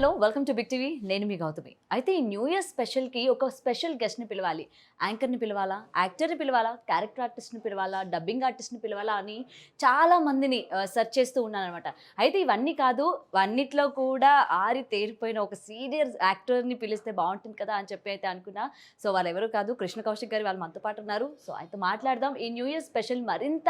Hello welcome to Big TV. నేను మీ గౌతమి. అయితే ఈ న్యూ ఇయర్ స్పెషల్కి ఒక స్పెషల్ గెస్ట్ని పిలవాలి, యాంకర్ని పిలవాలా, యాక్టర్ని పిలవాలా, క్యారెక్టర్ ఆర్టిస్ట్ని పిలవాలా, డబ్బింగ్ ఆర్టిస్ట్ని పిలవాలా అని చాలా మందిని సెర్చ్ చేస్తూ ఉన్నాను అనమాట. అయితే ఇవన్నీ కాదు, అన్నిట్లో కూడా ఆరి తేరిపోయిన ఒక సీనియర్ యాక్టర్ని పిలిస్తే బాగుంటుంది కదా అని చెప్పి అయితే అనుకున్నా. సో వాళ్ళు ఎవరు కాదు, కృష్ణ కౌశిక్ గారు. వాళ్ళు మనతో పాటు ఉన్నారు. సో అయితే మాట్లాడదాం, ఈ న్యూ ఇయర్ స్పెషల్ మరింత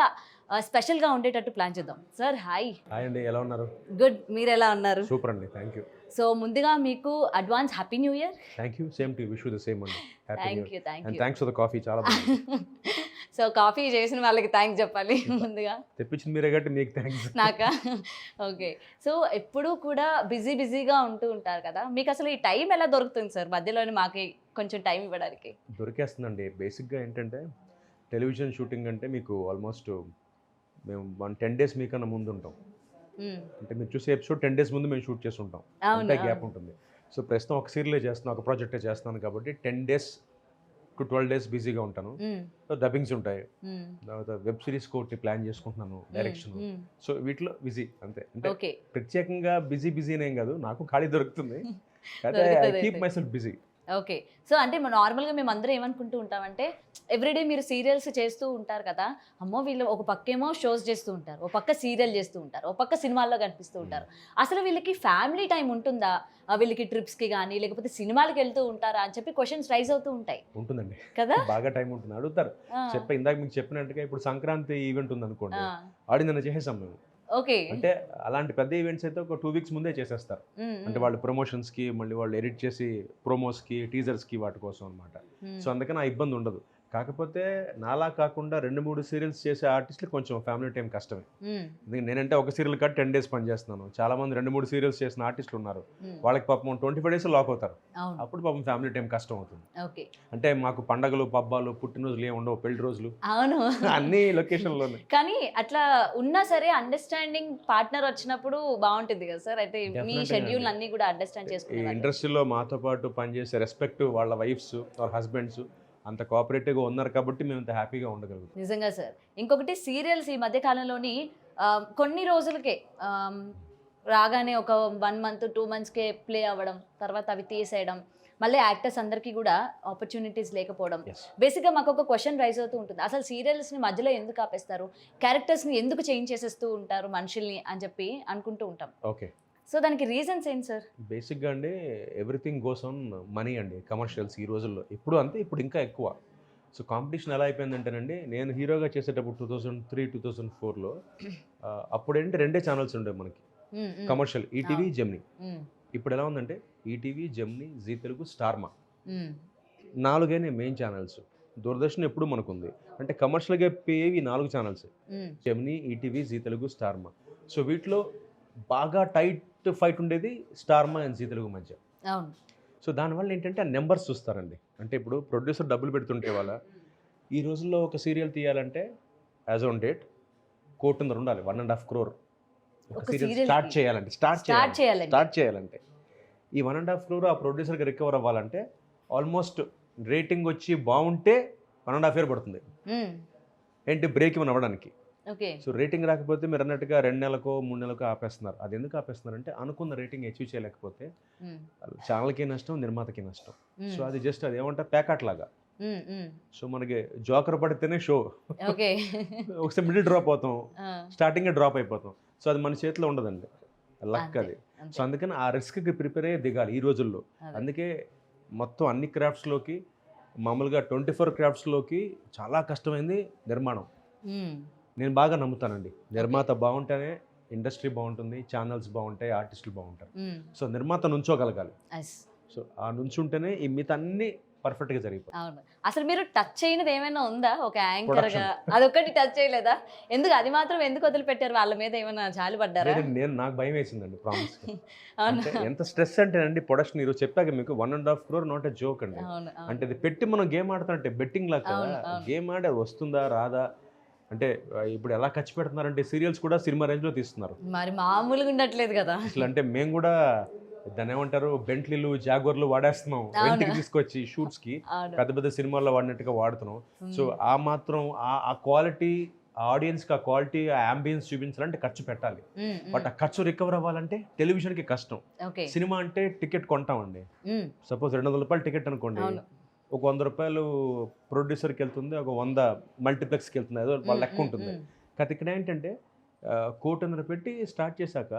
స్పెషల్గా ఉండేటట్టు ప్లాన్ చేద్దాం. Sir hi. హాయ్ అండి, ఎలా ఉన్నారు? గుడ్, మీరు ఎలా ఉన్నారు? సూపర్ అండి, థ్యాంక్ యూ. సో ముందుగా మీకు advance happy new year. Thank you, same to wish you the same అండి. Thank you. And thanks for the coffee, చాలా బాగుంది. సో కాఫీ చేసిన వాళ్ళకి థ్యాంక్స్ చెప్పాలి ముందుగా. తెప్పించింది మీరే కాబట్టి మీకు థ్యాంక్స్. నాకా? ఓకే. సో ఎప్పుడూ కూడా బిజీగా ఉంటూ ఉంటారు కదా, మీకు అసలు ఈ టైం ఎలా దొరుకుతుంది సార్? మధ్యలోనే మాకు కొంచెం టైం ఇవ్వడానికి. దొరికేస్తుందండి. బేసిక్గా ఏంటంటే టెలివిజన్ షూటింగ్ అంటే మీకు ఆల్మోస్ట్ మేము 10 days మీకన్నా ముందు ఉంటాం. అంటే మీరు చూసే ఎపిసోడ్ 10 days ముందు మేము షూట్ చేస్తుంటాం, అంతే గ్యాప్ ఉంటుంది. సో ప్రస్తుతం ఒక సీరియలే చేస్తున్నాను, ఒక ప్రాజెక్టే చేస్తున్నాను కాబట్టి 10 days to 12 days బిజీగా ఉంటాను. సో డబ్బింగ్స్ ఉంటాయి, తర్వాత వెబ్ సిరీస్ ఒకటి ప్లాన్ చేసుకుంటున్నాను, డైరెక్షన్. సో వీటిలో బిజీ అంతే. అంటే ప్రత్యేకంగా బిజీనేం కాదు, నాకు ఖాళీ దొరుకుతుంది. అయితే I keep my self busy. Okay. So అంటే నార్మల్గా మేము అందరూ ఏమనుకుంటూ ఉంటామంటే, ఎవ్రీడే మీరు సీరియల్స్ చేస్తూ ఉంటారు కదా, అమ్మో వీళ్ళు ఒక పక్కేమో షోస్ చేస్తూ ఉంటారు, ఒక పక్క సీరియల్ చేస్తూ ఉంటారు, ఒక పక్క సినిమాల్లో కనిపిస్తూ ఉంటారు. అసలు వీళ్ళకి ఫ్యామిలీ టైం ఉంటుందా? వీళ్ళకి ట్రిప్స్కి కానీ లేకపోతే సినిమాలకు వెళ్తూ ఉంటారా అని చెప్పి క్వశ్చన్స్ రైజ్ అవుతూ ఉంటాయి. ఉంటుందండి కదా, బాగా టైం ఉంటుంది. అడుగుతారు. ఇందాక మీకు చెప్పినట్టుగా ఇప్పుడు సంక్రాంతి ఈవెంట్ ఉంది అనుకోండి, ఆడిందన్న చేసేసాం మేము. ఓకే. అంటే అలాంటి పెద్ద ఈవెంట్స్ అయితే ఒక 2 weeks ముందే చేసేస్తారు. అంటే వాళ్ళు ప్రమోషన్స్కి, మళ్ళీ వాళ్ళు ఎడిట్ చేసి ప్రోమోస్కి, టీజర్స్కి వాటి కోసం అనమాట. సో అందుకని ఆ ఇబ్బంది ఉండదు. కాకపోతే నాలా కాకుండా 2-3 సీరియల్స్ చేసే ఆర్టిస్టులు కొంచెం ఫ్యామిలీ టైం కష్టమే. నేనంటే ఒక సీరియల్ కట్ 10 days పనిచేస్తున్నాను. చాలా మంది 2-3 సీరియల్స్ చేసిన ఆర్టిస్టులు ఉన్నారు, వాళ్ళకి పాపం 25 days లాక్ అవుతారు. అప్పుడు పాపం ఫ్యామిలీ టైం కష్టం అవుతుంది. అంటే మాకు పండగలు, పబ్బాలు, పుట్టినరోజులు ఏమి ఉండవు, పెళ్లి రోజులు, అవును, అన్ని లొకేషన్లోనే. కానీ అట్లా ఉన్నా సరే అండర్స్టాండింగ్ పార్ట్నర్ వచ్చినప్పుడు బాగుంటుంది కదా సార్. అయితే మీ షెడ్యూల్ అన్ని కూడా అండర్స్టాండ్ చేసుకుని ఇండస్ట్రీలో మాతో పాటు పనిచేసే రెస్పెక్ట్ వాళ్ళ వైఫ్స్ ఆర్ హస్బెండ్స్ అంత కోఆపరేటివ్గా ఉన్నారు కాబట్టి మేము ఇంత హ్యాపీగా ఉండగలుగుతాం. నిజంగా సార్. ఇంకొకటి సీరియల్స్ ఈ మధ్య కాలంలోని కొన్ని రోజులకే రాగానే ఒక 1 month 2 monthsకే ప్లే అవ్వడం, తర్వాత అవి తీసేయడం, మళ్ళీ యాక్టర్స్ అందరికీ కూడా ఆపర్చునిటీస్ లేకపోవడం. బేసిక్గా మాకు ఒక క్వశ్చన్ రైజ్ అవుతూ ఉంటుంది, అసలు సీరియల్స్ని మధ్యలో ఎందుకు ఆపేస్తారు, క్యారెక్టర్స్ని ఎందుకు చేంజ్ చేసేస్తూ ఉంటారు మనుషుల్ని అని చెప్పి అనుకుంటూ ఉంటాం. ఓకే. సో దానికి రీజన్స్ ఏంటి సార్? బేసిక్గా అండి, ఎవ్రీథింగ్ గోస్ ఆన్ మనీ అండి. కమర్షియల్స్ ఈ రోజుల్లో ఇప్పుడు అంతే, ఇప్పుడు ఇంకా ఎక్కువ. సో కాంపిటీషన్ ఎలా అయిపోయిందంటేనండి, నేను హీరోగా చేసేటప్పుడు 2003-2004లో అప్పుడేంటి 2 ఛానల్స్ ఉండేవి మనకి కమర్షియల్, ఈటీవీ, జెమినీ. ఇప్పుడు ఎలా ఉందంటే ETV, Gemini, Zee Telugu, Star Maa, 4 main channels. Doordarshan ఎప్పుడు మనకుంది. అంటే కమర్షియల్గా పోయేవి 4 channels, Gemini, ETV, Zee Telugu, Star Maa. So వీటిలో బాగా టైట్ ఫైట్ ఉండేది స్టార్మా అండ్ జీ తెలుగు మధ్య. సో దానివల్ల ఏంటంటే ఆ నెంబర్స్ చూస్తారండి. అంటే ఇప్పుడు ప్రొడ్యూసర్ డబ్బులు పెడుతుంటే వాళ్ళ ఈ రోజుల్లో ఒక సీరియల్ తీయాలంటే యాజ్ ఆన్ డేట్ 1 crore ఉండాలి, 1.5 crore ఒక సీరియల్ స్టార్ట్ చేయాలంటే ఈ 1.5 crore ఆ ప్రొడ్యూసర్కి రికవర్ అవ్వాలంటే ఆల్మోస్ట్ రేటింగ్ వచ్చి బాగుంటే 1.5 year పడుతుంది ఏంటి బ్రేక్ ఇవ్వని అవ్వడానికి. సో రేటింగ్ రాకపోతే మీరు అన్నట్టుగా 2 నెలలకో 3 నెలలకో ఆపేస్తున్నారు. అది ఎందుకు ఆపేస్తున్నారు అంటే అనుకున్న రేటింగ్ అచీవ్ చేయలేకపోతే ఛానల్కి నష్టం, నిర్మాతకి నష్టం. సో అది జస్ట్ అది ఏమంటారు, ప్యాకెట్ లాగా. సో మనకి జోకర్ పడితేనే షో, ఒకసారి మిడిల్ డ్రాప్ అవుతాం, స్టార్టింగ్ డ్రాప్ అయిపోతాం. సో అది మన చేతిలో ఉండదండి, లక్ అది. సో అందుకని ఆ రిస్క్కి ప్రిపేర్ అయ్యే దిగాలి ఈ రోజుల్లో. అందుకే మొత్తం అన్ని క్రాఫ్ట్స్లోకి, మామూలుగా 24 క్రాఫ్ట్స్లోకి చాలా కష్టమైంది నిర్మాణం. నేను బాగా నమ్ముతానండి, నిర్మాత బాగుంటేనే ఇండస్ట్రీ బాగుంటుంది, ఛానల్స్ బాగుంటాయి, ఆర్టిస్టులు బాగుంటారు. సో నిర్మాత నుంచోగలగాలి. సో ఆ నుంచుంటేనే ఈ మిగతా అన్ని పర్ఫెక్ట్గా జరిగిపోతుంది. అవును. అసలు మీరు టచ్ చేయనిది ఏమైనా ఉందా ఒక యాంకర్గా? అదొక్కటి టచ్ చేయలేదా? ఎందుకు అది మాత్రం ఎందుకు వదిలిపెట్టారు? వాళ్ళ మీద ఏమైనా జాలి పడ్డారా? నాకు భయం వేసిందండి, ప్రామిస్. ఎంత స్ట్రెస్ అంటేనండి ప్రొడక్షన్. ఈరోజు చెప్పాక మీకు 1.5 crore నాట్ ఎ జోక్ అండి. అంటే ఇది పెట్టి మనం గేమ్ ఆడుతుంటే బెట్టింగ్ లాగా కదా, గేమ్ ఆడి వస్తుందా రాదా అంటే ఇప్పుడు ఎలా ఖర్చు పెడుతున్నారంటే సీరియల్స్ కూడా సినిమా రేంజ్లో తీస్తున్నారు, మరి మామూలుగా ఉండట్లేదు కదా అసలు. అంటే మేము కూడా దాన్ని ఏమంటారు, బెంట్లీలు, జాగ్వర్లు వాడేస్తున్నాం ఇంటికి తీసుకొచ్చి షూట్స్కి, పెద్ద పెద్ద సినిమాల్లో వాడినట్టుగా వాడుతున్నాం. సో ఆ మాత్రం ఆ క్వాలిటీ ఆడియన్స్కి ఆ క్వాలిటీ ఆ అంబియన్స్ చూపించాలంటే ఖర్చు పెట్టాలి. బట్ ఆ ఖర్చు రికవర్ అవ్వాలంటే టెలివిజన్కి కష్టం. ఓకే. సినిమా అంటే టికెట్ కొంటామండి. సపోజ్ 200 రూపాయలు టికెట్ అనుకోండి, అవును. ఒక 100 రూపాయలు ప్రొడ్యూసర్కి వెళ్తుంది, ఒక 100 మల్టీప్లెక్స్కి వెళ్తుంది, అదో వాళ్ళ లెక్క ఉంటుంది. కాకపోతే ఇక్కడ ఏంటంటే 1,00,00,000 పెట్టి స్టార్ట్ చేశాక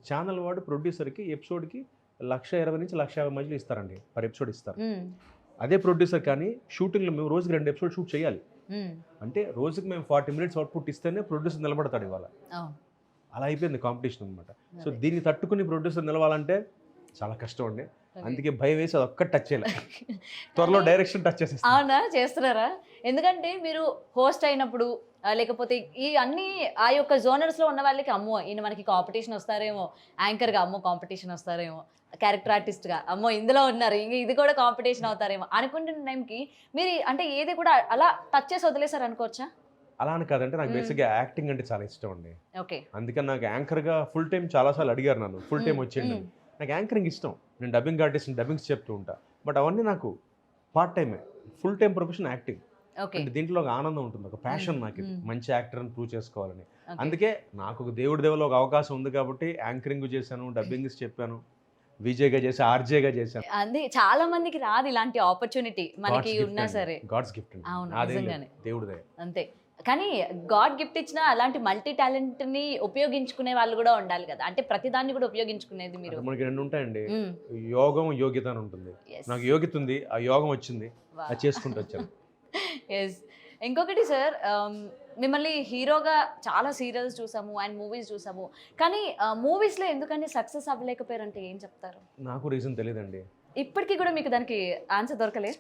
ఛానల్ వాడు ప్రొడ్యూసర్కి ఎపిసోడ్కి 1,20,000 నుంచి 1,50,000 మధ్యలో ఇస్తారండి, పర్ ఎపిసోడ్ ఇస్తారు. అదే ప్రొడ్యూసర్ కానీ షూటింగ్లో మేము రోజుకి 2 ఎపిసోడ్ షూట్ చేయాలి అంటే రోజుకి మేము 40 మినిట్స్ అవుట్పుట్ ఇస్తేనే ప్రొడ్యూసర్ నిలబడతాడు ఇవాళ. అలా అయిపోయింది కాంపిటీషన్ అనమాట. సో దీన్ని తట్టుకుని ప్రొడ్యూసర్ నిలవాలంటే చాలా కష్టం అండి. అందుకే భయం వేసి అది ఒక్కటి టచ్ చేయలేదు. త్వరలో డైరెక్షన్ టచ్ చేసేస్తాను. అవునా, చేస్తున్నారా? ఎందుకంటే మీరు హోస్ట్ అయినప్పుడు లేకపోతే ఈ అన్ని ఆ యొక్క జోనర్స్లో ఉన్న వాళ్ళకి అమ్మో ఈయన మనకి కాంపిటీషన్ వస్తారేమో, యాంకర్గా అమ్మో కాంపిటీషన్ వస్తారేమో, క్యారెక్టర్ ఆర్టిస్ట్గా అమ్మో ఇందులో ఉన్నారు, ఇంక ఇది కూడా కాంపిటీషన్ అవుతారేమో అనుకుంటున్న టైంకి మీరు అంటే ఏది కూడా అలా టచ్ చేసి వదిలేసారు అనుకోవచ్చా? అలా అని కాదంటే నాకు బేసిక్గా యాక్టింగ్ అంటే చాలా ఇష్టం అండి. ఓకే. అందుకని నాకు యాంకర్గా ఫుల్ టైం చాలాసార్లు అడిగారు నన్ను, ఫుల్ టైం వచ్చేయండి. నాకు యాంకరింగ్ ఇష్టం, నేను డబ్బింగ్ ఆర్టిస్ట్ డబ్బింగ్స్ చెప్తూ ఉంటా. బట్ అవన్నీ నాకు పార్ట్ టైమే. Full time profession acting. అంటే దీంట్లో ఒక ఆనందం ఉంటుంది, ఒక ప్యాషన్ నాకు ఇది, మంచి యాక్టర్ అని ప్రూవ్ చేసుకోవాలని. అందుకే నాకు ఒక దేవుడి దేవులో ఒక అవకాశం ఉంది కాబట్టి యాంకరింగ్ చేశాను, డబ్బింగ్స్ చెప్పాను, విజయ్గా చేసి ఆర్జేగా చేశాను. అది చాలా మందికి రాదు ఇలాంటి ఆపర్చునిటీ, మనకి ఉన్నా సరే గాడ్స్ గిఫ్ట్. అవును, దేవుడిదే అంతే. కానీ గాడ్ గిఫ్ట్ ఇచ్చిన అలాంటి మల్టీ టాలెంట్ ని ఉపయోగించుకునే వాళ్ళు కూడా ఉండాలి కదా, అంటే ప్రతిదాన్ని కూడా ఉపయోగించుకునేది మీరు. మనకి 2 ఉంటాయండి, యోగం యోగ్యత అని ఉంటుంది. నాకు యోగ్యత ఉంది, ఆ యోగం వచ్చింది, అది చేసుకుంటూ వచ్చాను. ఎస్. ఇంకొకటి సార్, మిమ్మల్ని హీరోగా చాలా సీరియల్స్ చూసాము అండ్ మూవీస్ చూసాము, కానీ మూవీస్లో ఎందుకని సక్సెస్ అవ్వలేకపోయారంటే ఏం చెప్తారు? నాకు రీజన్ తెలియదండి, ఇప్పటికీ కూడా మీకు దానికి ఆన్సర్ దొరకలే?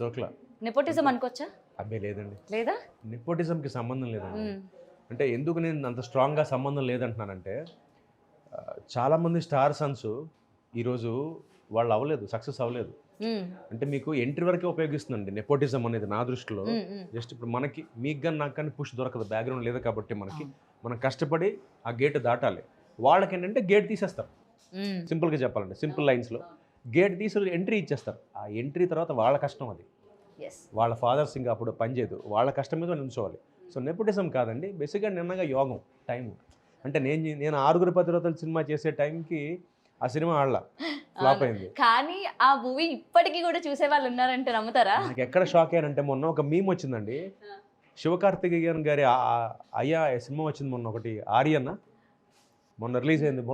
దొరకలా. నెపోటిజం అనుకోవచ్చా? అబ్బే లేదండి, లేదా, నెపోటిజంకి సంబంధం లేదండి. అంటే ఎందుకు నేను అంత స్ట్రాంగ్గా సంబంధం లేదంటున్నానంటే, చాలామంది స్టార్ సన్స్ ఈరోజు వాళ్ళు అవ్వలేదు, సక్సెస్ అవ్వలేదు. అంటే మీకు ఎంట్రీ వరకే ఉపయోగిస్తుందండి నెపోటిజం అనేది నా దృష్టిలో. జస్ట్ ఇప్పుడు మనకి మీకు కానీ నాకు కానీ పుష్ దొరకదు, బ్యాక్గ్రౌండ్ లేదు కాబట్టి మనం కష్టపడి ఆ గేట్ దాటాలి. వాళ్ళకి ఏంటంటే గేట్ తీసేస్తారు, సింపుల్గా చెప్పాలంటే సింపుల్ లైన్స్లో గేట్ తీసి ఎంట్రీ ఇచ్చేస్తారు. ఆ ఎంట్రీ తర్వాత వాళ్ళ కష్టం అది, వాళ్ళ ఫాదర్స్ ఇంకా అప్పుడు పనిచేయదు, వాళ్ళ కష్టం మీద నిల్చోవాలి. సో నెపోటిజం కాదండి, బేసిక్గా నిన్నగా యోగం టైం. అంటే నేను 6 పతివ్రతలు సినిమా చేసే టైంకి ఆ సినిమా ఆడలా, ఫ్లాప్ అయింది. కానీ ఆ మూవీ ఇప్పటికీ కూడా చూసే వాళ్ళు ఉన్నారంటే నమ్ముతారా? నాకు ఎక్కడ షాక్ అయ్యానంటే మొన్న ఒక మీమ్ వచ్చిందండి, శివకార్తికేయన్ గారి అయ్యా సినిమా వచ్చింది మొన్న ఒకటి, ఆర్యన్న మొన్న రిలీజ్ అయింది,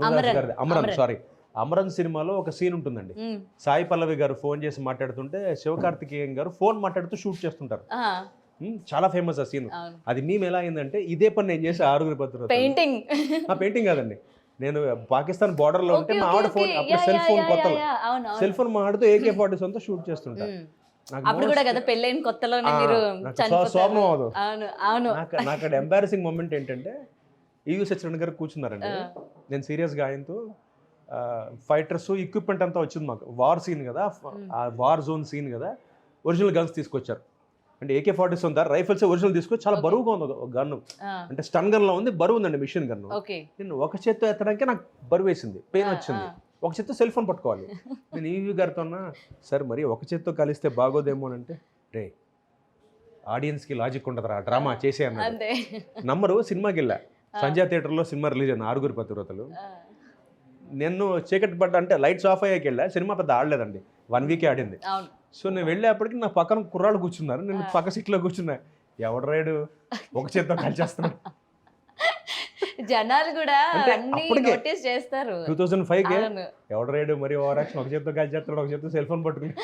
అమరన్ సినిమాలో ఒక సీన్ ఉంటుందండి. సాయి పల్లవి గారు ఫోన్ చేసి మాట్లాడుతుంటే శివకార్తికేయన్ గారు ఫోన్ మాట్లాడుతూ షూట్ చేస్తుంటారు. చాలా ఫేమస్ ఆ సీన్. అది మేము ఎలా అయిందంటే ఇదే పని నేను చేసి 6 పతివ్రతలు పెయింటింగ్ కాదండి, నేను పాకిస్తాన్ బార్డర్ లో ఉంటే మా ఆవిడ ఫోన్ అప్పుడు సెల్ ఫోన్ కొత్తలో సెల్ ఫోన్ మాట్లాడుతూ AK-47 షూట్ చేస్తుంటా. అప్పుడు కూడా కదా పెళ్ళైన కొత్తలోనే మీరు శోభనం అవదు. నాకు అక్కడ ఎంబారసింగ్ మూమెంట్ ఏంటంటే ఈవి సత్యనారాయణ గారు కూర్చున్నారండి, నేను సీరియస్గా ఆయనతో ఫైటర్స్ ఎక్విప్మెంట్ అంతా వచ్చింది మాకు, వార్ సీన్ కదా, ఆ వార్ జోన్ సీన్ కదా, ఒరిజినల్ గన్స్ తీసుకొచ్చారు. అంటే AK-47 రైఫిల్స్ ఒరిజినల్ తీసుకొచ్చి చాలా బరువుగా ఉంది గన్ను, అంటే స్టన్ గన్ లో ఉంది, బరువు ఉందండి మిషన్ గన్ను. నేను ఒక చేత్తో ఎత్తడానికి నాకు బరువు వేసింది, పెయిన్ వచ్చింది, ఒక చేత్తో సెల్ ఫోన్ పట్టుకోవాలి. నేను ఈవీ గారితో సార్ మరి ఒక చేత్తో కలిస్తే బాగోదేమో అని అంటే, రే ఆడియన్స్కి లాజిక్ ఉండదురా డ్రామా చేసే అన్నారు. నంబరు సినిమాకి వెళ్ళా, సంజయ్ థియేటర్లో సినిమా రిలీజ్ అయింది 6 పతివ్రతలు. నేను చీకటి పడ్డ అంటే లైట్స్ ఆఫ్ అయ్యాకి వెళ్ళా, సినిమా పెద్ద ఆడలేదండి, 1 వీకే ఆడింది. సో నేను వెళ్ళేప్పటికి నా పక్కన కుర్రాళ్ళు కూర్చున్నారు, నేను పక్క సీట్లో కూర్చున్నా, ఎవడు రైడు ఒక చేత్తో కలిచేస్తున్నాడు. జనాలు కూడా అన్ని నోటీస్ చేస్తారు. 2005 ఎవడు రైడు మరి ఓవర్ యాక్షన్, ఒక చేత్తో కలిచేస్తాడు, ఒక చేత్తో సెల్ ఫోన్ పట్టుకుని.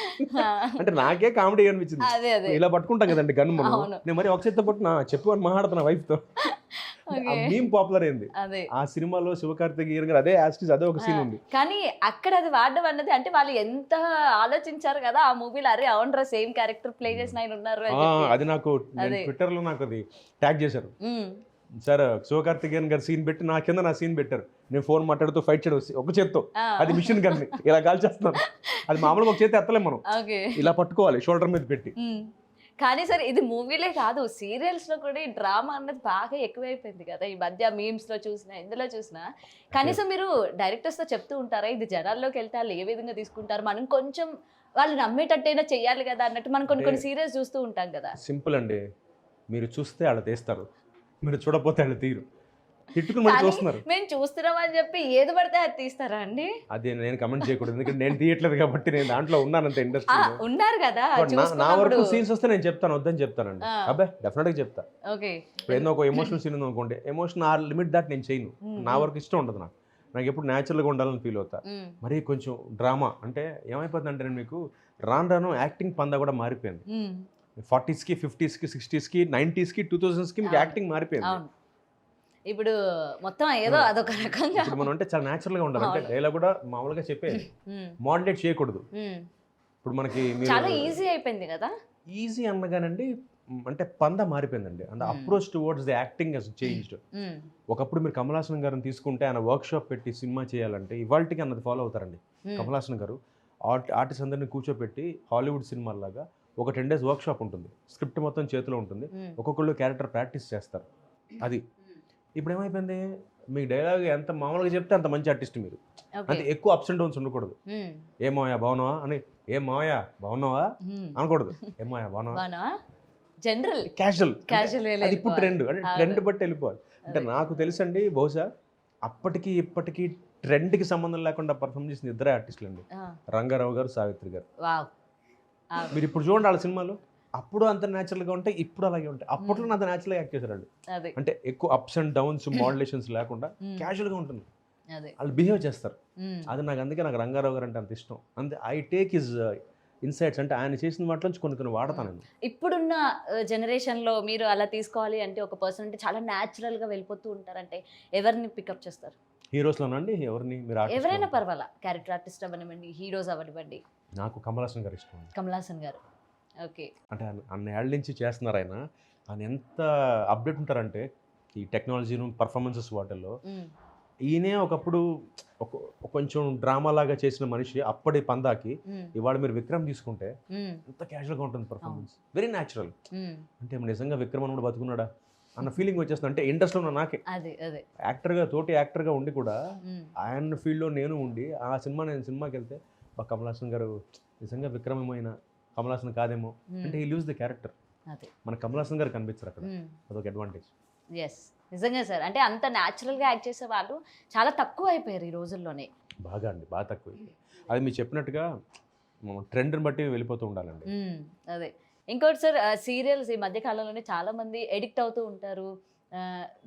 అంటే నాకే కామెడీ అనిపించింది, ఇలా పట్టుకుంటాం కదండి గన్ మనం, నేను మరి ఒక చేత్తో పట్టుకున్నా చెప్పు అని మాట్లాడుతున్నా వైఫ్తో. మీమ్ పాపులర్ అయింది ఆ సినిమాలో, శివకార్తికేయన్ గారు అదే యాస్టిస్ అదే ఒక సీన్ ఉంది. కానీ అక్కడ అది వాడడం అన్నది అంటే వాళ్ళు ఎంత ఆలోచించారు కదా ఆ మూవీలో, అరే అవునరా సేమ్ క్యారెక్టర్ ప్లే చేసిన ఆయన ఉన్నారు. అది నాకు ట్విట్టర్ లో నాకు అది ట్యాగ్ చేశారు, సార్ శివకార్తికేయన్ గారు సీన్ పెట్టి నా కింద నా సీన్ పెట్టారు, నేను ఫోన్ మాట్లాడుతూ ఫైట్ చేయడం ఒక చేత్తో, అది మిషన్ గన్ ఇలా కాల్చేస్తున్నాను, అది మామూలుగా ఒక చేతి ఎత్తలేం మనం, ఇలా పట్టుకోవాలి షోల్డర్ మీద పెట్టి. కానీ సార్ ఇది మూవీలే కాదు, సీరియల్స్లో కూడా ఈ డ్రామా అన్నది బాగా ఎక్కువైపోయింది కదా ఈ మధ్య, మీమ్స్లో చూసినా ఎందులో చూసినా. కనీసం మీరు డైరెక్టర్స్తో చెప్తూ ఉంటారా ఇది జనాల్లోకి వెళ్తే వాళ్ళు ఏ విధంగా తీసుకుంటారు, మనం కొంచెం వాళ్ళు నమ్మేటట్టయినా చెయ్యాలి కదా అన్నట్టు మనం కొన్ని సీరియల్స్ చూస్తూ ఉంటాం కదా. సింపుల్ అండి, మీరు చూస్తే వాళ్ళు తీస్తారు, మీరు చూడకపోతే వాళ్ళు తీరు తిట్టుకుని మళ్ళీ కానీ చూస్తున్నారు. మేము చూస్తున్నాం అని చెప్పి ఏది పడితే అది తీస్తారా అండి? అది నేను కమెంట్ చేయకూడదు, ఎందుకంటే నేను తీయట్లేదు కాబట్టి, నేను దాంట్లో ఉన్నానంత ఆ, ఇండస్ట్రీలో. ఉన్నారు కదా నా చూసుకున్నప్పుడు. వరకు సీన్స్ వస్తే నేను చెప్తాను, వద్దని చెప్తానండి. ఆ. అబ్బాయి డెఫినెట్గా చెప్తా. ఓకే. ఇప్పుడు ఏదో ఒక ఎమోషనల్ సీన్ ఉంది అనుకోండి, ఎమోషన్ ఆ లిమిట్ దాటి నేను చేయను. నా వరకు ఇష్టం ఉండదు నాకు. నాకు ఎప్పుడు న్యాచురల్గా ఉండాలని ఫీల్ అవుతా. మరి కొంచెం డ్రామా అంటే ఏమైపోతుంది అంటే, నేను మీకు రాను రాను యాక్టింగ్ పందా కూడా మారిపోయింది. 40స్కి 50స్కి 60స్కి 90స్కి 2000స్కి మీకు యాక్టింగ్ మారిపోయింది. అవును. ఇప్పుడు మొత్తం ఏదో అదొక రకంగా. ఇప్పుడు మనం అంటే చాలా న్యాచురల్గా ఉండాలి. అంటే డైలాగ్ కూడా మామూలుగా చెప్పేది, మోడలేట్ చేయకూడదు. ఇప్పుడు మనకి చాలా ఈజీ అయిపోయింది కదా. ఈజీ అనగానండి, అంటే పంద మారిపోయిందండి. అంటే approach towards the acting has changed. ఒకప్పుడు మీరు కమల్ హాసన్ గారిని తీసుకుంటే, ఆయన వర్క్ షాప్ పెట్టి సినిమా చేయాలంటే ఇవాళకి అన్నది ఫాలో అవుతారండి. కమల్ హాసన్ గారు ఆర్టిస్ట్ అందరినీ కూర్చోపెట్టి హాలీవుడ్ సినిమాలాగా ఒక 10 days వర్క్ షాప్ ఉంటుంది, స్క్రిప్ట్ మొత్తం చేతిలో ఉంటుంది, ఒక్కొక్కళ్ళు క్యారెక్టర్ ప్రాక్టీస్ చేస్తారు. అది ఇప్పుడు ఏమైపోయింది, మీకు డైలాగ్ ఎంత మామూలుగా చెప్తే అంత మంచి ఆర్టిస్ట్ మీరు. అంటే ఎక్కువ అప్స్ అండ్ డౌన్స్ ఉండకూడదు. ఏ మావయ్య బాగున్నావా అని, ఏ మావయ్య బాగున్నావా అనకూడదు, ఏ మావయ్య బాగున్నావా, జనరల్ క్యాజువల్. క్యాజువల్ అది ఇప్పుడు ట్రెండ్, అంటే ట్రెండ్ బట్టి వెళ్ళిపోవాలి. అంటే నాకు తెలుసండి, బహుశా అప్పటికి ఇప్పటికి ట్రెండ్కి సంబంధం లేకుండా పర్ఫామ్ చేసిన ఇద్దరే ఆర్టిస్టులు అండి, రంగారావు గారు, సావిత్రి గారు. మీరు ఇప్పుడు చూడండి వాళ్ళ సినిమాలు, అప్పుడు అంత న్యాచురల్గా ఉంటాయి, ఇప్పుడు అలాగే ఉంటాయి. అప్పట్లో అంత న్యాచురల్గా యాక్ట్ చేశారు వాళ్ళు. అంటే ఎక్కువ అప్స్ అండ్ డౌన్స్ మాడ్యులేషన్స్ లేకుండా క్యాజువల్గా ఉంటుంది, వాళ్ళు బిహేవ్ చేస్తారు. అది నాకు అందుకే నాకు రంగారావు గారు అంటే అంత ఇష్టం. అంతే ఐ టేక్ హిజ్ ఇన్సైట్స్, అంటే ఆయన చేసిన వాటిలో కొన్ని వాడతాను నేను. ఇప్పుడున్న జనరేషన్లో మీరు అలా తీసుకోవాలి అంటే, ఒక పర్సన్ అంటే చాలా న్యాచురల్గా వెళ్ళిపోతూ ఉంటారంటే ఎవరిని పికప్ చేస్తారు? హీరోస్లోనండి ఎవరిని మీరు? ఎవరైనా పర్వాలా, క్యారెక్టర్ ఆర్టిస్ట్ అవ్వనివ్వండి, హీరోస్ అవ్వనివ్వండి. నాకు కమల్ హాసన్ గారు ఇష్టం. కమల్ హాసన్ గారు ఓకే. అంటే అన్ని ఏళ్ళ నుంచి చేస్తున్నారు ఆయన. ఆయన ఎంత అప్డేట్ ఉంటారంటే ఈ టెక్నాలజీను, పర్ఫార్మెన్సెస్ వాటిల్లో. ఈయనే ఒకప్పుడు కొంచెం డ్రామా లాగా చేసిన మనిషి అప్పటి పందాకి, ఇవాళ మీరు విక్రమ్ తీసుకుంటే ఎంత క్యాజువల్గా ఉంటుంది పర్ఫార్మెన్స్, వెరీ న్యాచురల్. అంటే నిజంగా విక్రమ్ అని కూడా బతుకున్నాడా అన్న ఫీలింగ్ వచ్చేస్తుంది. అంటే ఇండస్ట్రీలో ఉన్న నాకే యాక్టర్గా, తోటి యాక్టర్గా ఉండి కూడా ఆయన ఫీల్డ్లో నేను ఉండి ఆ సినిమాకి వెళ్తే కమల్ హాసన్ గారు నిజంగా విక్రమ్ ఏమైనా కమల్ హాసన్ కాదేమో అంటే, ఈ లూజ్ ద క్యారెక్టర్. మన కమల్ హాసన్ గారు కనిపించారు అక్కడ, అదొక అడ్వాంటేజ్. ఎస్, నిజంగా సార్. అంటే అంత న్యాచురల్గా యాక్ట్ చేసే వాళ్ళు చాలా తక్కువ అయిపోయారు ఈ రోజుల్లోనే. బాగా అండి, బాగా తక్కువ. అది మీరు చెప్పినట్టుగా ట్రెండ్ని బట్టి వెళ్ళిపోతూ ఉండాలండి. అదే. ఇంకోటి సార్, సీరియల్స్ ఈ మధ్య కాలంలోనే చాలా మంది ఎడిక్ట్ అవుతూ ఉంటారు.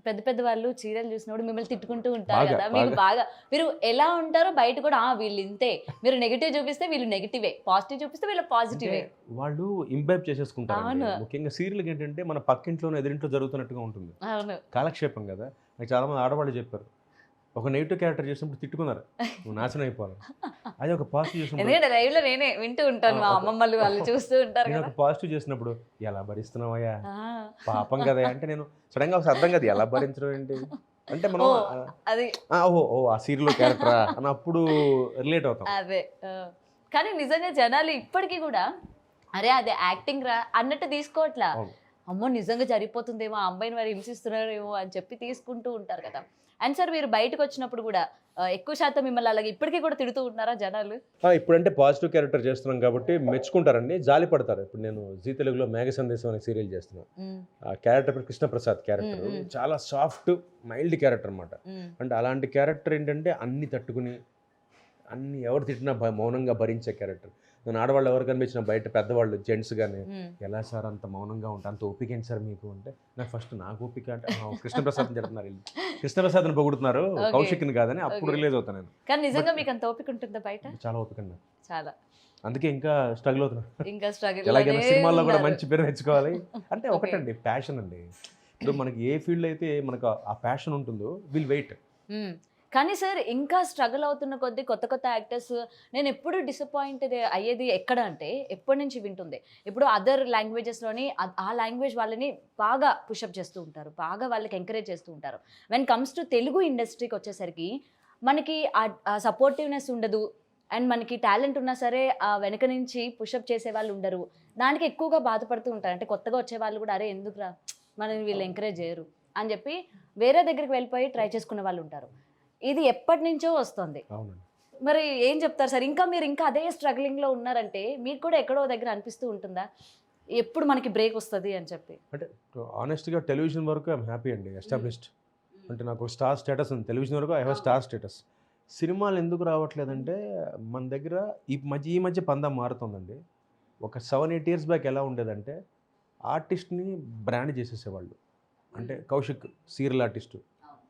పెద్ద పెద్ద వాళ్ళు సీరియల్ చూసినప్పుడు మిమ్మల్ని తిట్టుకుంటూ ఉంటారు కదా. మీకు బాగా మీరు ఎలా ఉంటారో బయట కూడా, వీళ్ళు ఇంతే, మీరు నెగిటివ్ చూపిస్తే వీళ్ళు నెగిటివే, పాజిటివ్ చూపిస్తే వీళ్ళు పాజిటివే, వాళ్ళు ఇంబైబ్ చేసేసుకుంటారు. ముఖ్యంగా సీరియల్ ఏంటంటే మన పక్కింట్లోనే ఎదురింట్లో జరుగుతున్నట్టుగా ఉంటుంది, కాలక్షేపం కదా. నాకు చాలా మంది ఆడవాళ్ళు చెప్పారు, ఒక నెగిటివ్ క్యారెక్టర్ చేసినప్పుడు తిట్టుకున్నారు, నువ్వు నాశనం అయిపోవాలి. అది ఒక పాజిటివ్ చేసినప్పుడు, లైవ్ లో నేనే వింటూ ఉంటాను, మా అమ్మమ్మలు వాళ్ళు చూస్తూ ఉంటారు. నేను ఒక పాజిటివ్ చేసినప్పుడు, ఎలా భరిస్తున్నావయ్యా పాపం కదా అంటే, నేను సడన్ గా అర్థం కదా ఎలా భరించడం ఏంటి అంటే, మనం అది ఆ సీరియల్ క్యారెక్టరా అని అప్పుడు రిలేట్ అవుతాం. అదే. కానీ నిజంగా జనాలు ఇప్పటికీ కూడా అరే అదే యాక్టింగ్ రా అన్నట్టు తీసుకోవట్లా. అమ్మో నిజంగా జరిగిపోతుందేమో, ఆ అమ్మాయిని వారు హింసిస్తున్నారేమో అని చెప్పి తీసుకుంటూ ఉంటారు కదా. అండ్ సార్, మీరు బయటకు వచ్చినప్పుడు కూడా ఎక్కువ శాతం మిమ్మల్ని అలాగే ఇప్పటికీ కూడా తిడుతూ ఉన్నారా జనాలు? ఇప్పుడంటే పాజిటివ్ క్యారెక్టర్ చేస్తున్నాం కాబట్టి మెచ్చుకుంటారండి, జాలి పడతారు. ఇప్పుడు నేను జీ తెలుగులో మేఘ సందేశం అనే సీరియల్ చేస్తున్నాను. ఆ క్యారెక్టర్ పేరు కృష్ణప్రసాద్ క్యారెక్టర్. చాలా సాఫ్ట్ మైల్డ్ క్యారెక్టర్ అనమాట. అంటే అలాంటి క్యారెక్టర్ ఏంటంటే అన్ని తట్టుకుని, అన్ని ఎవరు తిట్టినా మౌనంగా భరించే క్యారెక్టర్. నేను ఆడవాళ్ళు ఎవరు కనిపించిన బయట పెద్దవాళ్ళు జెంట్స్ కానీ, ఎలా సార్ అంత మౌనంగా ఉంటా, అంత ఓపిక ఏంటి సార్ మీకు అంటే, నాకు ఫస్ట్ నాకు ఓపిక అంటే కృష్ణప్రసాద్ చెప్తున్నారు, కృష్ణప్రసాద్ని పొగుడుతున్నారు, కౌశిక్ని కాదని అప్పుడు రిలీజ్ అవుతాను నేను. కానీ నిజంగా మీకు అంత ఓపిక ఉంటుందా బయట? చాలా ఓపిక అండి, చాలా. అందుకే ఇంకా స్ట్రగుల్ అవుతున్నాను. ఇంకా స్ట్రగుల్, ఎలాగైనా సినిమాల్లో కూడా మంచి పేరు తెచ్చుకోవాలి అంటే. ఒకటండి ప్యాషన్ అండి. ఇప్పుడు మనకి ఏ ఫీల్డ్ అయితే మనకు ఆ ప్యాషన్ ఉంటుందో విల్ వెయిట్. కానీ సార్, ఇంకా స్ట్రగుల్ అవుతున్న కొద్దీ కొత్త కొత్త యాక్టర్స్, నేను ఎప్పుడు డిసప్పాయింటెడ్ అయ్యేది ఎక్కడ అంటే, ఎప్పటి నుంచి వింటుంది, ఇప్పుడు అదర్ లాంగ్వేజెస్లోని ఆ లాంగ్వేజ్ వాళ్ళని బాగా పుషప్ చేస్తూ ఉంటారు, బాగా వాళ్ళకి ఎంకరేజ్ చేస్తూ ఉంటారు. వెన్ కమ్స్ టు తెలుగు ఇండస్ట్రీకి వచ్చేసరికి మనకి ఆ సపోర్టివ్నెస్ ఉండదు. అండ్ మనకి టాలెంట్ ఉన్నా సరే ఆ వెనక నుంచి పుషప్ చేసే వాళ్ళు ఉండరు. దానికి ఎక్కువగా బాధపడుతూ ఉంటారు. అంటే కొత్తగా వచ్చే వాళ్ళు కూడా, అరే ఎందుకురా మనని వీళ్ళు ఎంకరేజ్ చేయరు అని చెప్పి వేరే దగ్గరికి వెళ్ళిపోయి ట్రై చేసుకునే వాళ్ళు ఉంటారు. ఇది ఎప్పటి నుంచో వస్తుంది. మరి ఏం చెప్తారు సార్? ఇంకా మీరు ఇంకా అదే స్ట్రగ్లింగ్లో ఉన్నారంటే మీకు కూడా ఎక్కడో దగ్గర అనిపిస్తూ ఉంటుందా, ఎప్పుడు మనకి బ్రేక్ వస్తుంది అని చెప్పి? అంటే ఆనెస్ట్గా టెలివిజన్ వరకు ఐఎమ్ హ్యాపీ అండి, ఎస్టాబ్లిష్డ్. అంటే నాకు స్టార్ స్టేటస్ ఉంది టెలివిజన్ వరకు, ఐ హ్యావ్ స్టార్ స్టేటస్. సినిమాలు ఎందుకు రావట్లేదంటే మన దగ్గర ఈ మధ్య పందా మారుతుందండి. ఒక 7-8 ఇయర్స్ బ్యాక్ ఎలా ఉండేదంటే ఆర్టిస్ట్ని బ్రాండ్ చేసేసేవాళ్ళు. అంటే కౌశిక్ సీరియల్ ఆర్టిస్టు,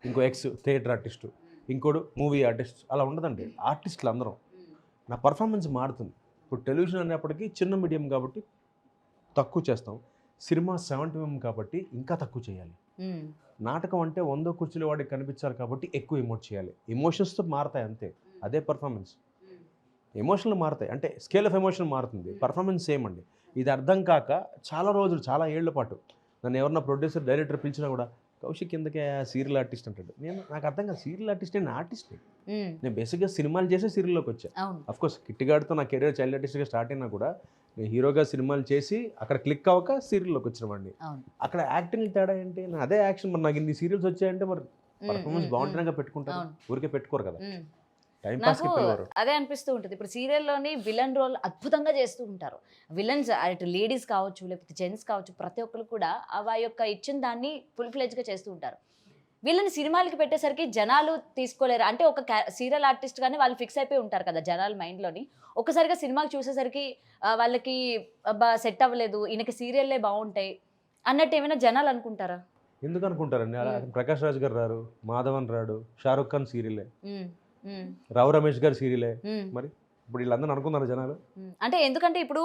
ఇంకో ఎక్స్ థియేటర్ ఆర్టిస్టు, ఇంకోడు మూవీ ఆర్టిస్ట్, అలా ఉండదండి. ఆర్టిస్టులు అందరం. నా పర్ఫార్మెన్స్ మారుతుంది. ఇప్పుడు టెలివిజన్ అనేప్పటికీ చిన్న మీడియం కాబట్టి తక్కువ చేస్తాం, సినిమా 70mm కాబట్టి ఇంకా తక్కువ చేయాలి. నాటకం అంటే 100 కుర్చీల వాడికి కనిపించాలి కాబట్టి ఎక్కువ ఎమోట్ చేయాలి. ఎమోషన్స్తో మారుతాయి అంతే, అదే పర్ఫార్మెన్స్. ఎమోషన్లు మారుతాయి అంటే స్కేల్ ఆఫ్ ఎమోషన్ మారుతుంది, పర్ఫార్మెన్స్ సేమ్ అండి. ఇది అర్థం కాక చాలా రోజులు, చాలా ఏళ్ల పాటు నన్ను ఎవరన్నా ప్రొడ్యూసర్ డైరెక్టర్ పిలిచినా కూడా కౌశిక్ ఎందుకే సీరియల్ ఆర్టిస్ట్ అంటాడు. నాకు అర్థం కాదు, సీరియల్ ఆర్టిస్ట్ నేను ఆర్టిస్ట్. నేను బేసిక్గా సినిమాలు చేసే సీరియల్లోకి వచ్చాను. అఫ్కోర్స్ కిట్టిగాడితో నా కెరీర్ చైల్డ్ ఆర్టిస్ట్గా స్టార్ట్ అయినా కూడా నేను హీరోగా సినిమాలు చేసి అక్కడ క్లిక్ అవ్వక సీరియల్లోకి వచ్చిన వాడిని. అక్కడ యాక్టింగ్ తేడా ఏంటి? నా అదే యాక్షన్. మరి నాకు ఇన్ని సీరియల్స్ వచ్చాయంటే మరి పర్ఫార్మెన్స్ బాగుంటుందిగా పెట్టుకుంటారు, ఊరికే పెట్టుకోరు కదా. నాకు అదే అనిపిస్తూ ఉంటుంది. ఇప్పుడు సీరియల్లోని విలన్ రోల్ అద్భుతంగా చేస్తూ ఉంటారు. విలన్స్ అటు లేడీస్ కావచ్చు, లేకపోతే జెంట్స్ కావచ్చు, ప్రతి ఒక్కరు కూడా ఆ యొక్క ఇచ్చిన దాన్ని ఫుల్ ఫ్లెడ్జ్గా చేస్తూ ఉంటారు. వీళ్ళని సినిమాలకి పెట్టేసరికి జనాలు తీసుకోలేరు. అంటే ఒక సీరియల్ ఆర్టిస్ట్ గానే వాళ్ళు ఫిక్స్ అయిపోయి ఉంటారు కదా జనాల మైండ్లోని. ఒక్కసారిగా సినిమాకి చూసేసరికి వాళ్ళకి సెట్ అవ్వలేదు, ఈయనకి సీరియల్లే బాగుంటాయి అన్నట్టు ఏమైనా జనాలు అనుకుంటారా? ఎందుకు అనుకుంటారండి? ప్రకాష్ రాజ్ గారు రారు, మాధవన్ రాడు, షారుఖ్ ఖాన్ సీరియలే, రావు రమేష్ గారు సీరియలే. మరి ఇప్పుడు వీళ్ళందరూ అనుకున్నారు జనాలు. అంటే ఎందుకంటే ఇప్పుడు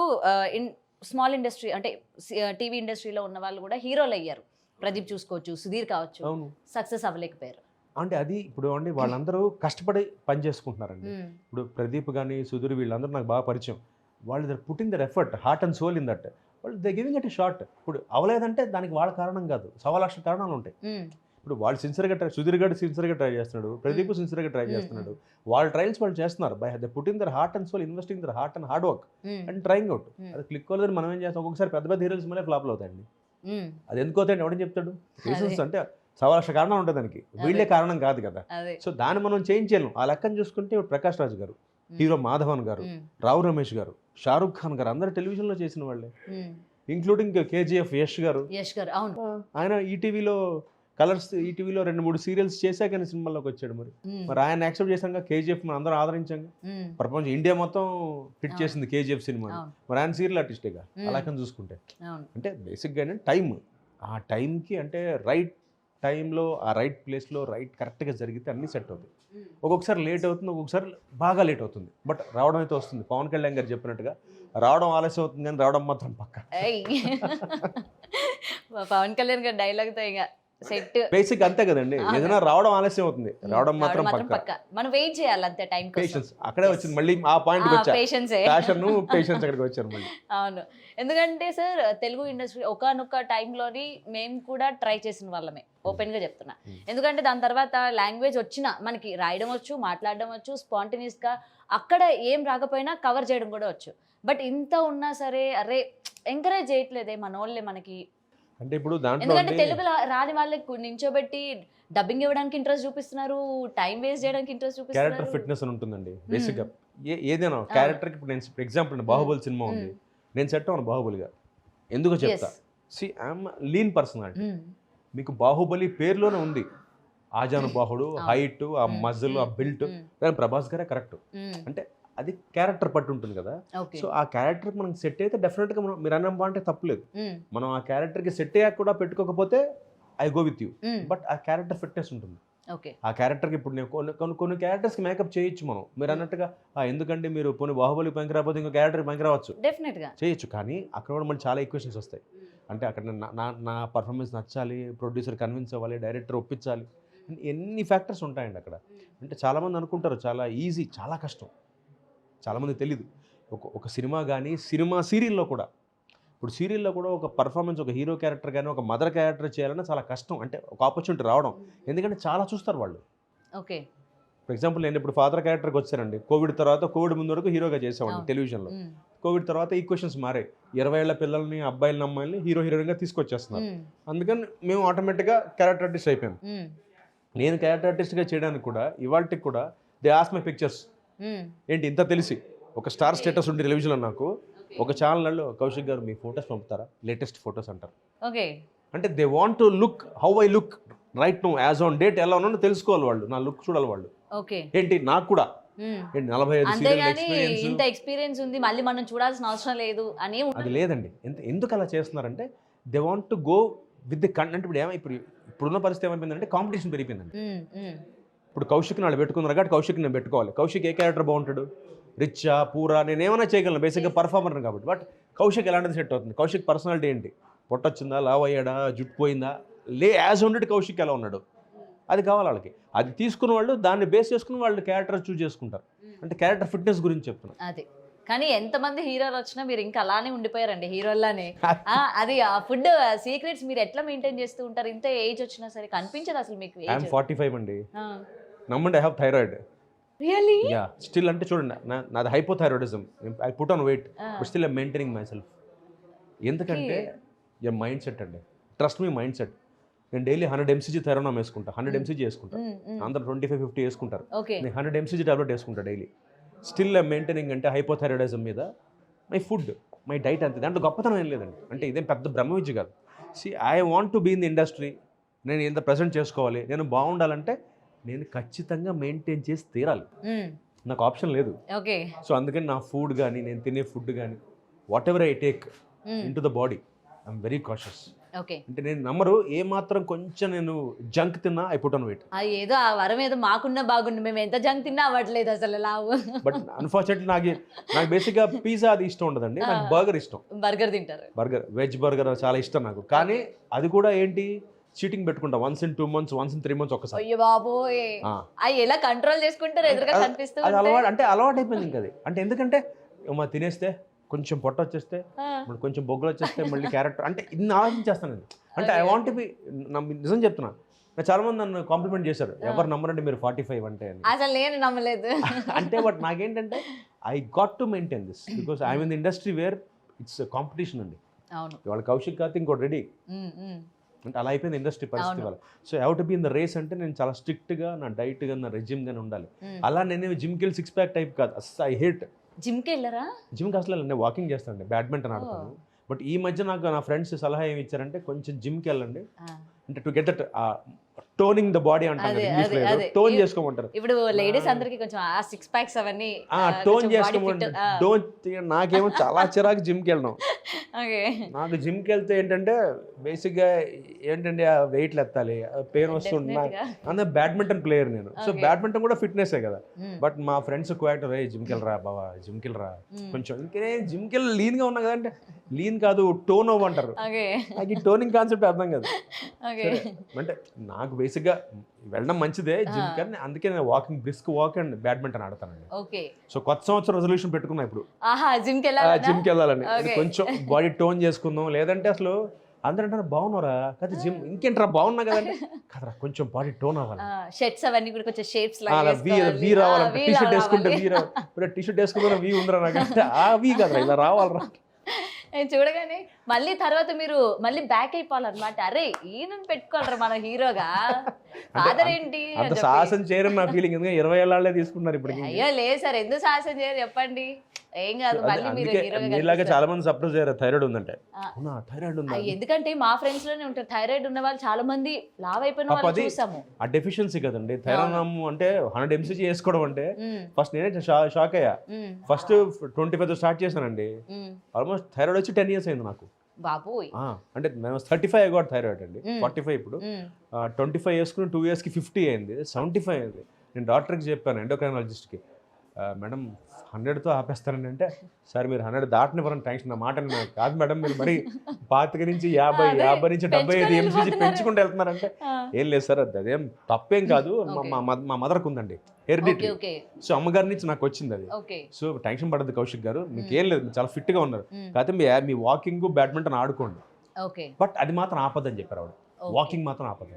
స్మాల్ ఇండస్ట్రీ అంటే టీవీ ఇండస్ట్రీలో ఉన్న వాళ్ళు కూడా హీరోలు అయ్యారు. ప్రదీప్ చూసుకోవచ్చు, సుధీర్ కావచ్చు, సక్సెస్ అవ్వలేకపోయారు. అంటే అది ఇప్పుడు అండి వాళ్ళందరూ కష్టపడి పని చేసుకుంటున్నారండి. ఇప్పుడు ప్రదీప్ కానీ సుధీర్ వీళ్ళందరూ నాకు బాగా పరిచయం. వాళ్ళు putting their effort, heart and soul in that. వాళ్ళు దే గివింగ్ ఇట్ షార్ట్. ఇప్పుడు అవ్వలేదంటే దానికి వాళ్ళ కారణం కాదు, 1,000,000 కారణాలు ఉంటాయి. ఇప్పుడు వాళ్ళు సిన్సియర్గా సుధీర్ గారు సిన్సియర్గా ట్రై చేస్తున్నాడు, ప్రదీప్ సిన్సియర్గా ట్రై చేస్తున్నాడు. వాళ్ళ ట్రయల్స్ వాళ్ళు చేస్తున్నారు. By they putting their heart and soul, investing their heart and hard work and trying out. అది క్లిక్ అవ్వలేదని మనం ఏం చేస్తాం? ఒక్కొక్కసారి పెద్ద పెద్ద హీరోస్ మళ్ళీ ఫ్లాప్లు అవుతాయండి. అది ఎందుకు అవుతాయండి ఎవడని చెప్తాడు? రీజన్స్ అంటే 1,000,000 కారణం ఉంటుంది దానికి, వీళ్ళే కారణం కాదు కదా. సో దాన్ని మనం చేంజ్ చేయలేం. ఆ లెక్కను చూసుకుంటే ఇప్పుడు ప్రకాష్ రాజ్ గారు, హీరో మాధవన్ గారు, రావు రమేష్ గారు, షారుఖ్ ఖాన్ గారు అందరూ టెలివిజన్లో చేసిన వాళ్ళే, ఇంక్లూడింగ్ కేజీఎఫ్ యష్ గారు. ఆయన ఈటీవీలో కలర్స్, ఈటీవీలో 2-3 సీరియల్స్ చేశాక సినిమాల్లోకి వచ్చాడు. మరి ఆయన యాక్సెప్ట్ చేశాక కేజీఎఫ్ మనం అందరూ ఆదరించాం. ప్రపంచం ఇండియా మొత్తం హిట్ చేసింది కేజీఎఫ్ సినిమా. మరి ఆయన సీరియల్ ఆర్టిస్టేగా. అలా చూసుకుంటే అంటే బేసిక్గా టైం, ఆ టైంకి అంటే రైట్ టైంలో ఆ రైట్ ప్లేస్లో కరెక్ట్గా జరిగితే అన్నీ సెట్ అవుతాయి. ఒక్కొక్కసారి లేట్ అవుతుంది, ఒక్కొక్కసారి బాగా లేట్ అవుతుంది, బట్ రావడం అయితే వస్తుంది. పవన్ కళ్యాణ్ గారు చెప్పినట్టుగా రావడం ఆలస్యం అవుతుంది కానీ రావడం మాత్రం పక్క. పవన్ కళ్యాణ్ గారు డైలాగ్తో ఇక సెట్. బేసిక్ అంతే కదండి, ఏదైనా రావడం ఆలస్యం అవుతుంది, రావడం మాత్రం పక్క. మనం వెయిట్ చేయాలి అంతే, టైం పేషెన్స్. అక్కడే వచ్చింది మళ్ళీ ఆ పాయింట్, పేషెన్స్ అక్కడికి వచ్చారు మళ్ళీ. అవును, ఎందుకంటే సార్ తెలుగు ఇండస్ట్రీ ఒకనొక టైంలోని మేము కూడా ట్రై చేసిన వాళ్ళమే, ఓపెన్గా చెప్తున్నా. ఎందుకంటే దాని తర్వాత లాంగ్వేజ్ వచ్చినా మనకి రాయడం వచ్చు, మాట్లాడడం వచ్చు, స్పాంటేనియస్గా అక్కడ ఏం రాకపోయినా కవర్ చేయడం కూడా వచ్చు. బట్ ఇంత ఉన్నా సరే అరే ఎంకరేజ్ చేయట్లేదే మన వాళ్ళే మనకి. అంటే ఇప్పుడు దాంట్లో ఎందుకంటే తెలుగు రాని వాళ్ళకి నించోబెట్టి డబ్బింగ్ ఇవ్వడానికి ఇంట్రెస్ట్ చూపిస్తున్నారు, టైం వేస్ట్ చేయడానికి ఇంట్రెస్ట్ చూపిస్తున్నారు. క్యారెక్టర్ ఫిట్నెస్ అని ఉంటుందండి బేసిక్గా. ఏదైనా క్యారెక్టర్కి ఇప్పుడు నేను ఎగ్జాంపుల్ బాహుబలి సినిమా ఉంది, నేను సెట్ అవ్వను బాహుబలిగా. ఎందుకో చెప్తా. See I'm lean personality. మీకు బాహుబలి పేరులోనే ఉంది ఆజానుబాహుడు, హైట్, ఆ మజిల్, ఆ బిల్ట్. ప్రభాస్ గారే కరెక్ట్. అంటే అది క్యారెక్టర్ పట్టు ఉంటుంది కదా. సో ఆ క్యారెక్టర్కి మనం సెట్ అయితే డెఫినెట్గా మనం, మీరు అన్న అంటే తప్పలేదు, మనం ఆ క్యారెక్టర్కి సెట్ అయ్యాక కూడా పెట్టుకోకపోతే I go with you. But ఆ క్యారెక్టర్ ఫిట్నెస్ ఉంటుంది. ఆ క్యారెక్టర్కి ఇప్పుడు నేను కొన్ని క్యారెక్టర్స్కి మేకప్ చేయొచ్చు మనం. మీరు అన్నట్టుగా ఎందుకంటే మీరు పోనీ బాహుబలి పనికి రాకపోతే ఇంకో క్యారెక్టర్ పనికి రావచ్చు, డెఫినెట్గా చేయొచ్చు. కానీ అక్కడ కూడా మళ్ళీ చాలా ఈక్వేషన్స్ వస్తాయి. అంటే అక్కడ నా పర్ఫార్మెన్స్ నచ్చాలి, ప్రొడ్యూసర్ కన్విన్స్ అవ్వాలి, డైరెక్టర్ ఒప్పించాలి, ఎన్ని ఫ్యాక్టర్స్ ఉంటాయండి అక్కడ. అంటే చాలామంది అనుకుంటారు చాలా ఈజీ, చాలా కష్టం, చాలామంది తెలీదు. ఒక సినిమా కానీ సీరియల్లో కూడా, ఇప్పుడు సీరియల్లో కూడా ఒక పర్ఫార్మెన్స్, ఒక హీరో క్యారెక్టర్ కానీ ఒక మదర్ క్యారెక్టర్ చేయాలన్నా చాలా కష్టం. అంటే ఒక ఆపర్చునిటీ రావడం, ఎందుకంటే చాలా చూస్తారు వాళ్ళు. ఓకే, ఫర్ ఎగ్జాంపుల్ నేను ఇప్పుడు ఫాదర్ క్యారెక్టర్కి వచ్చానండి. కోవిడ్ ముందు వరకు హీరోగా చేసేవాడిని టెలివిజన్లో. కోవిడ్ తర్వాత ఈక్వేషన్స్ మారాయి. 20 ఏళ్ల పిల్లల్ని, అబ్బాయిలని, అమ్మాయిల్ని హీరోయిన్గా తీసుకొచ్చేస్తున్నారు. అందుకని మేము ఆటోమేటిక్గా క్యారెక్టర్ ఆర్టిస్ట్ అయిపోయాం. నేను క్యారెక్టర్ ఆర్టిస్ట్గా చేయడానికి కూడా ఇవాళకి కూడా దే ఆస్క్ మై పిక్చర్స్. ఏంటి ఇంత తెలిసి ఒక స్టార్ స్టేటస్ ఉండి టెలివిజన్లో నాకు ఒక ఛానల్లో కౌశిక్ గారు మీ ఫొటోస్ పంపుతారా, లేటెస్ట్ ఫొటోస్ అంటారు. ఓకే. అంటే they want to look how I look right now as on date ఎలా ఉన్నానో తెలుసుకోవాలి వాళ్ళు, నా లుక్ చూడాలి వాళ్ళు. ఓకే. ఏంటి నాకు కూడా ఏంటి 45 సీరియల్ అంతేగాని ఎక్స్పీరియన్స్ ఇంత ఎక్స్పీరియన్స్ ఉంది మళ్ళీ మనం చూడాల్సిన అవసరం లేదు అని అది లేదండి. ఎందుకు అలా చేస్తున్నారంటే they want to go with the content. ఇప్పుడున్న పరిస్థితి ఏమైపోయిందంటే కాంపిటీషన్ పెరిగిపోయిందండి. ఇప్పుడు కౌశిక్ నాడు పెట్టుకున్నారు కాబట్టి కౌశిక్ నేను పెట్టుకోవాలి. కౌశిక్ ఏ క్యారెక్టర్ బాగుంటాడు, రిచ్చా పూరా, నేను ఏమైనా చేయగలను బేసిక్గా పర్ఫార్మర్ కాబట్టి. బట్ కౌశిక్ ఎలాంటిది సెట్ అవుతుంది, కౌశిక్ పర్సనాలిటీ ఏంటి, పొట్టొచ్చిందా, లావ్ అయ్యాడా, జుట్టు పోయిందా, యాజ్ ఉండేది కౌశిక్ ఎలా ఉన్నాడు, అది కావాలి వాళ్ళకి. అది తీసుకున్న వాళ్ళు దాన్ని బేస్ చేసుకుని వాళ్ళు క్యారెక్టర్ చూస్ చేసుకుంటారు. అంటే క్యారెక్టర్ ఫిట్నెస్ గురించి చెప్తున్నా. అది కానీ ఎంతమంది హీరోలు వచ్చినా మీరు ఇంకా అలానే ఉండిపోయారండి హీరోల్లానే. అది ఆ ఫుడ్ సీక్రెట్స్ మీరు ఎట్లా మెయింటైన్ చేస్తూ ఉంటారు? ఇంత ఏజ్ వచ్చినా సరే కనిపించదు అసలు మీకు. ఐఎమ్ 45 అండి, నమ్మండి. I have thyroid. Really? Yeah, still. అంటే చూడండి, నాది hypothyroidism. I put on weight but still I maintaining my self. ఎందుకంటే మైండ్ సెట్ అండి, ట్రస్ట్ మీ, మైండ్ సెట్. నేను డైలీ 100 mcg థైరోనామ్ వేసుకుంటా, 100 mcg వేసుకుంటా. అందరూ 25-50 వేసుకుంటారు, నేను 100 mcg టాబ్లెట్ వేసుకుంటా డైలీ. Still I maintaining. అంటే హైపోథైరాయిడిజం మీద మై ఫుడ్, మై డైట్ అంతే. దాంట్లో గొప్పతనం ఏం లేదండి. అంటే ఇదేం పెద్ద బ్రహ్మ విద్య కాదు. I want to be in the industry. నేను ఎంత ప్రజెంట్ చేసుకోవాలి, నేను బాగుండాలంటే నేను ఖచ్చితంగా మెయింటైన్ చేసి తీరాలి, నాకు ఆప్షన్ లేదు. ఓకే. సో అందుకని నా ఫుడ్ కానీ, నేను తినే ఫుడ్ కానీ, what ever I take in to the body, I'm very cautious. Okay. అంటే నేను నమ్మరు, ఏ మాత్రం కొంచెం నేను జంక్ తిన్నా ఐ పుట్ ఆన్ వెయిట్. ఏదో ఆ వరం ఏదో మాకున్న బాగుండు, మేము ఎంత జంక్ తిన్నా అవ్వట్లేదు అసలు లావు. బట్ అన్ఫార్చునేట్లీ నాకు బేసిక్గా పిజ్జా అది ఇష్టం ఉండదండి, నాకు బర్గర్ ఇష్టం. బర్గర్ తింటారు? బర్గర్, వెజ్ బర్గర్ చాలా ఇష్టం నాకు. కానీ అది కూడా ఏంటి, చీటింగ్ పెట్టుకుంటా. Once in 2 months, once in 3 months ఒకసారి. అయ్యో బాబోయ్, అవి ఎలా కంట్రోల్ చేసుకుంటారు ఎదురుగా కనిపిస్తూ? అది అలవాటు అయిపోయింది ఇంకా అది. అంటే ఎందుకంటే మా తినేస్తే కొంచెం పొట్ట వచ్చేస్తే, కొంచెం బొగ్గులు వచ్చేస్తే మళ్ళీ క్యారెక్టర్, అంటే ఇన్ని ఆలోచించేస్తాను నేను. అంటే ఐ వాంట్ బి, నిజం చెప్తున్నా. చాలా మంది నన్ను కాంప్లిమెంట్ చేశారు, ఎవరు నమ్మరండి మీరు 45 అంటే అని. అసలు నేను నమ్మలేదు. అంటే బట్ నాకేంటంటే I got to maintain this because I in the industry where it's competition అండి. అవును. ఇవాళ కౌశిక్ కాదు ఇంకోటి రెడీ, అంటే అలా అయిపోయింది ఇండస్ట్రీ పరిస్థితి వల్ల. So I have to be in the race. అంటే నేను చాలా స్ట్రిక్ట్గా నా డైట్గా, నా రెజ్యూమ్ గానే ఉండాలి. అలా నేను జిమ్కి వెళ్ళి 6 pack టైప్ కాదు, అస్సలు ఐ హేట్. జిమ్కి వెళ్ళరా? జిమ్కి అసలు నేను వాకింగ్ చేస్తానండి, బ్యాడ్మింటన్ ఆడతాను. బట్ ఈ మధ్య నాకు నా ఫ్రెండ్స్ సలహా ఏమి ఇచ్చారంటే కొంచెం జిమ్కి వెళ్ళండి, అంటే to get that toning the body అంటారు, టోన్ చేసుకోమంటారు. ఇప్పుడు లేడీస్ అందరికి కొంచెం ఆ 6 packs అవన్నీ టోన్ చేసుకోమంటారు. నాకేమో చాలా చిరాకు జిమ్కి వెళ్ళడం. నాకు జిమ్కి వెళ్తే ఏంటంటే బేసిక్గా ఏంటంటే ఆ వెయిట్లు ఎత్తాలి, పెయిన్ వస్తుంది. అందుకే బ్యాడ్మింటన్ ప్లేయర్ నేను. సో బ్యాడ్మింటన్ కూడా ఫిట్నెస్సే కదా. బట్ మా ఫ్రెండ్స్ క్వాక్టర్, జిమ్కి వెళ్ళరా బావా, జిమ్కి వెళ్ళరా కొంచెం. ఇంకే జిమ్కి వెళ్ళి లీన్గా ఉన్నా కదంటే, లీన్ కాదు టోన్ అవ్వంటారు. నాకు ఈ టోనింగ్ కాన్సెప్ట్ అర్థం కాదు. అంటే నాకు బేసిక్గా వెళ్ళడం మంచిదే జిమ్ కానీ, అందుకే నేను walking, brisk walk and badminton ఆడతానండి. సో కొత్త సంవత్సరం రెజల్యూషన్ పెట్టుకున్నా ఇప్పుడు జిమ్కి వెళ్ళాలని. కొంచెం బాడీ టోన్ చేసుకుందాం, లేదంటే అసలు అందరూ అంటారు బాగున్నారా కదా జిమ్, ఇంకేంట్రా బాగున్నా కదంటే కదరా కొంచెం బాడీ టోన్ అవ్వాలి, షర్ట్స్ అవన్నీ కూడా కొంచెం షేప్స్ వీ రావాలంటే, టీ షర్ట్ వేసుకుంటే టీ షర్ట్ వేసుకుంటే వీ ఉందిరా నాకంటే, ఆ వీ కదరా ఇలా రావాలరా. చూడగానే మళ్ళీ తర్వాత మీరు మళ్ళీ బ్యాక్ అయిపోవాలన్నమాట. అరే ఈయన పెట్టుకోవాలరా మన హీరోగా, ఫాదర్ ఏంటి అంత సాహసం చేయరని నా ఫీలింగ్. 20 ఏళ్ళే తీసుకున్నారు ఇప్పుడు. అయ్యో లేదు సార్, ఎందుకు సాహసం చేయరు చెప్పండి, ఏం కాదు. మళ్ళీ మీరు మీలాగా చాలా మంది సర్ప్రైజ్ అయ్యారు థైరాయిడ్ ఉందంటే. అవునా థైరాయిడ్ ఉందా? ఎందుకంటే మా ఫ్రెండ్స్ లోనే ఉంటారు థైరాయిడ్ ఉన్న వాళ్ళు, చాలా మంది లావ్ అయిపోయిన వాళ్ళు చూసాము. ఆ డెఫిషియన్సీ కదండి థైరాయిడ్. అంటే 100 mcg వేసుకోవడం అంటే ఫస్ట్ నేనే షాక్ అయ్యా. ఫస్ట్ 25 స్టార్ట్ చేశానండి, ఆల్మోస్ట్ థైరాయిడ్ వచ్చి 10 years అయింది నాకు. బాబోయ్. అంటే మేము 35 గాట్ థైరాయిడ్ అండి, 45 ఇప్పుడు. 25 వేసుకుని 2 yearsకి 50 అయింది, 75 అయింది. నేను డాక్టర్కి చెప్పాను, ఎండోక్రైనాలజిస్ట్కి, మేడం 100తో ఆపేస్తానండి అంటే, సార్ మీరు 100 దాటనివ్వరని టెన్షన్. నా మాట కాదు మేడం, మీరు మరి 25 నుంచి 50 నుంచి 75 mcg పెంచుకుంటూ వెళ్తున్నారంటే, ఏం లేదు సార్ అదేం తప్పేం కాదు, మా మదర్కి ఉందండి హెరిడిటరీ. సో అమ్మగారి నుంచి నాకు వచ్చింది అది. సో టెన్షన్ పడద్దు కౌశిక్ గారు, మీకు ఏం లేదు, చాలా ఫిట్గా ఉన్నారు. కాకపోతే మీ వాకింగ్, బ్యాడ్మింటన్ ఆడుకోండి, బట్ అది మాత్రం ఆపదని చెప్పారు ఆవిడ. వాకింగ్ మాత్రం ఆపదు.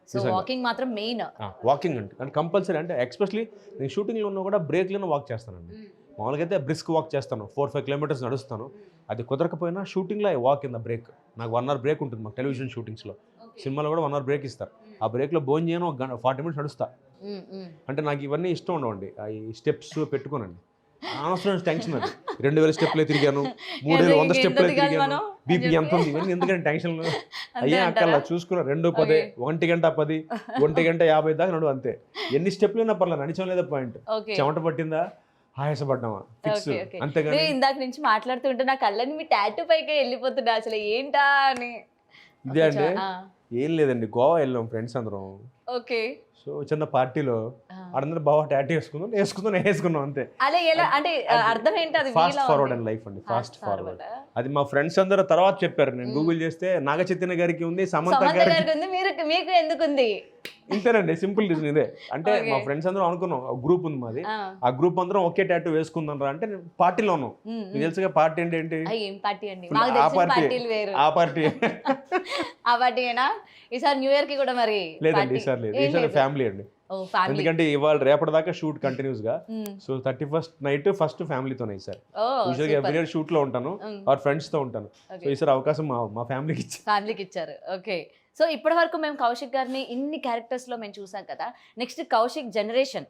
సో వాకింగ్ మాత్రం మెయిన్. వాకింగ్ అంటే కంపల్సరీ. అంటే ఎస్పెషలీ నేను షూటింగ్లో ఉన్నా కూడా బ్రేక్లోనే వాక్ చేస్తానండి. మామూలుగా అయితే బ్రిస్క్ వాక్ చేస్తాను, 4-5 kilometers నడుస్తాను. అది కుదరకపోయినా షూటింగ్లో I walk in the break. నాకు 1 hour బ్రేక్ ఉంటుంది మాకు టెలివిజన్ షూటింగ్స్లో. సినిమాలో కూడా 1 hour బ్రేక్ ఇస్తారు. ఆ బ్రేక్లో భోజనం చేయను, 40 minutes నడుస్తా. అంటే నాకు ఇవన్నీ ఇష్టం ఉండవండి, ఈ స్టెప్స్ పెట్టుకోనండి. అనవసరం టెన్షన్ అది 2000 స్టెప్లే తిరిగాను 3100 స్టెప్లే తిరిగాను బీపీ ఎంత ఉంది ఇవన్నీ ఎందుకంటే టెన్షన్లు అయ్యే అక్కర్లా చూసుకున్నా 2:10 1:10 1:50 దాకా నడు అంతే ఎన్ని స్టెప్లు అయినా పర్లేదు నడిచం లేదా పాయింట్ చెమట పట్టిందా ఆయాసపడ్డామా ఫిక్స్ అంతేగాని ఇందాక నుంచి మాట్లాడుతుంటే నా కళ్ళని మీ టాటూ పైకి వెళ్ళిపోతున్నా అసలు ఏంటా అని ఇదే అండి ఏం లేదండి గోవా వెళ్ళాం ఫ్రెండ్స్ అందరం ఓకే సో చిన్న పార్టీలో అందరూ బాగా టాటూ వేసుకున్నాం అంతే అలా ఎలా అంటే అర్థం ఏంటి అది ఫాస్ట్ ఫార్వర్డ్ అండ్ లైఫ్ అండి ఫాస్ట్ ఫార్వర్డ్ అది మా ఫ్రెండ్స్ అందరూ తర్వాత చెప్పారు నేను గూగుల్ చేస్తే నాగ చైతన్య గారికి ఉంది సమంత గారికి ఉంది మీకు ఎందుకుంది ఇంతేనండి సింపుల్ రీజన్ ఇదే అంటే మా ఫ్రెండ్స్ అందరూ అనుకున్నాం గ్రూప్ ఉంది మాది ఆ గ్రూప్ అందరం ఒకే టాటూ వేసుకుందాం రా అంటే పార్టీలో ఉన్నాం మీకు తెలుసుగా పార్టీ అంటే ఏంటి పార్టీ అండి ఆ పార్టీ ఆ పార్టీనా ఈసారి న్యూ ఇయర్ కి కూడా మరి లేదండి ఈసారి లేదు ఈసారి ఫ్యామిలీ అండి ఎందుకంటే ఇవాళ రేపటి దాకా షూట్ కంటిన్యూస్ గా సో 31st నైట్ ఫస్ట్ ఫ్యామిలీతోనే ఈసారి యూజువల్ గా ఎవ్రీ ఇయర్ షూట్ లో ఉంటాను ఆర్ ఫ్రెండ్స్ తో ఉంటాను సో ఈసారి అవకాశం మా ఫ్యామిలీకి ఇచ్చారు ఓకే సో ఇప్పటి వరకు మేము కౌశిక్ గారిని ఇన్ని క్యారెక్టర్స్ లో మేము చూసాం కదా నెక్స్ట్ కౌశిక్ జనరేషన్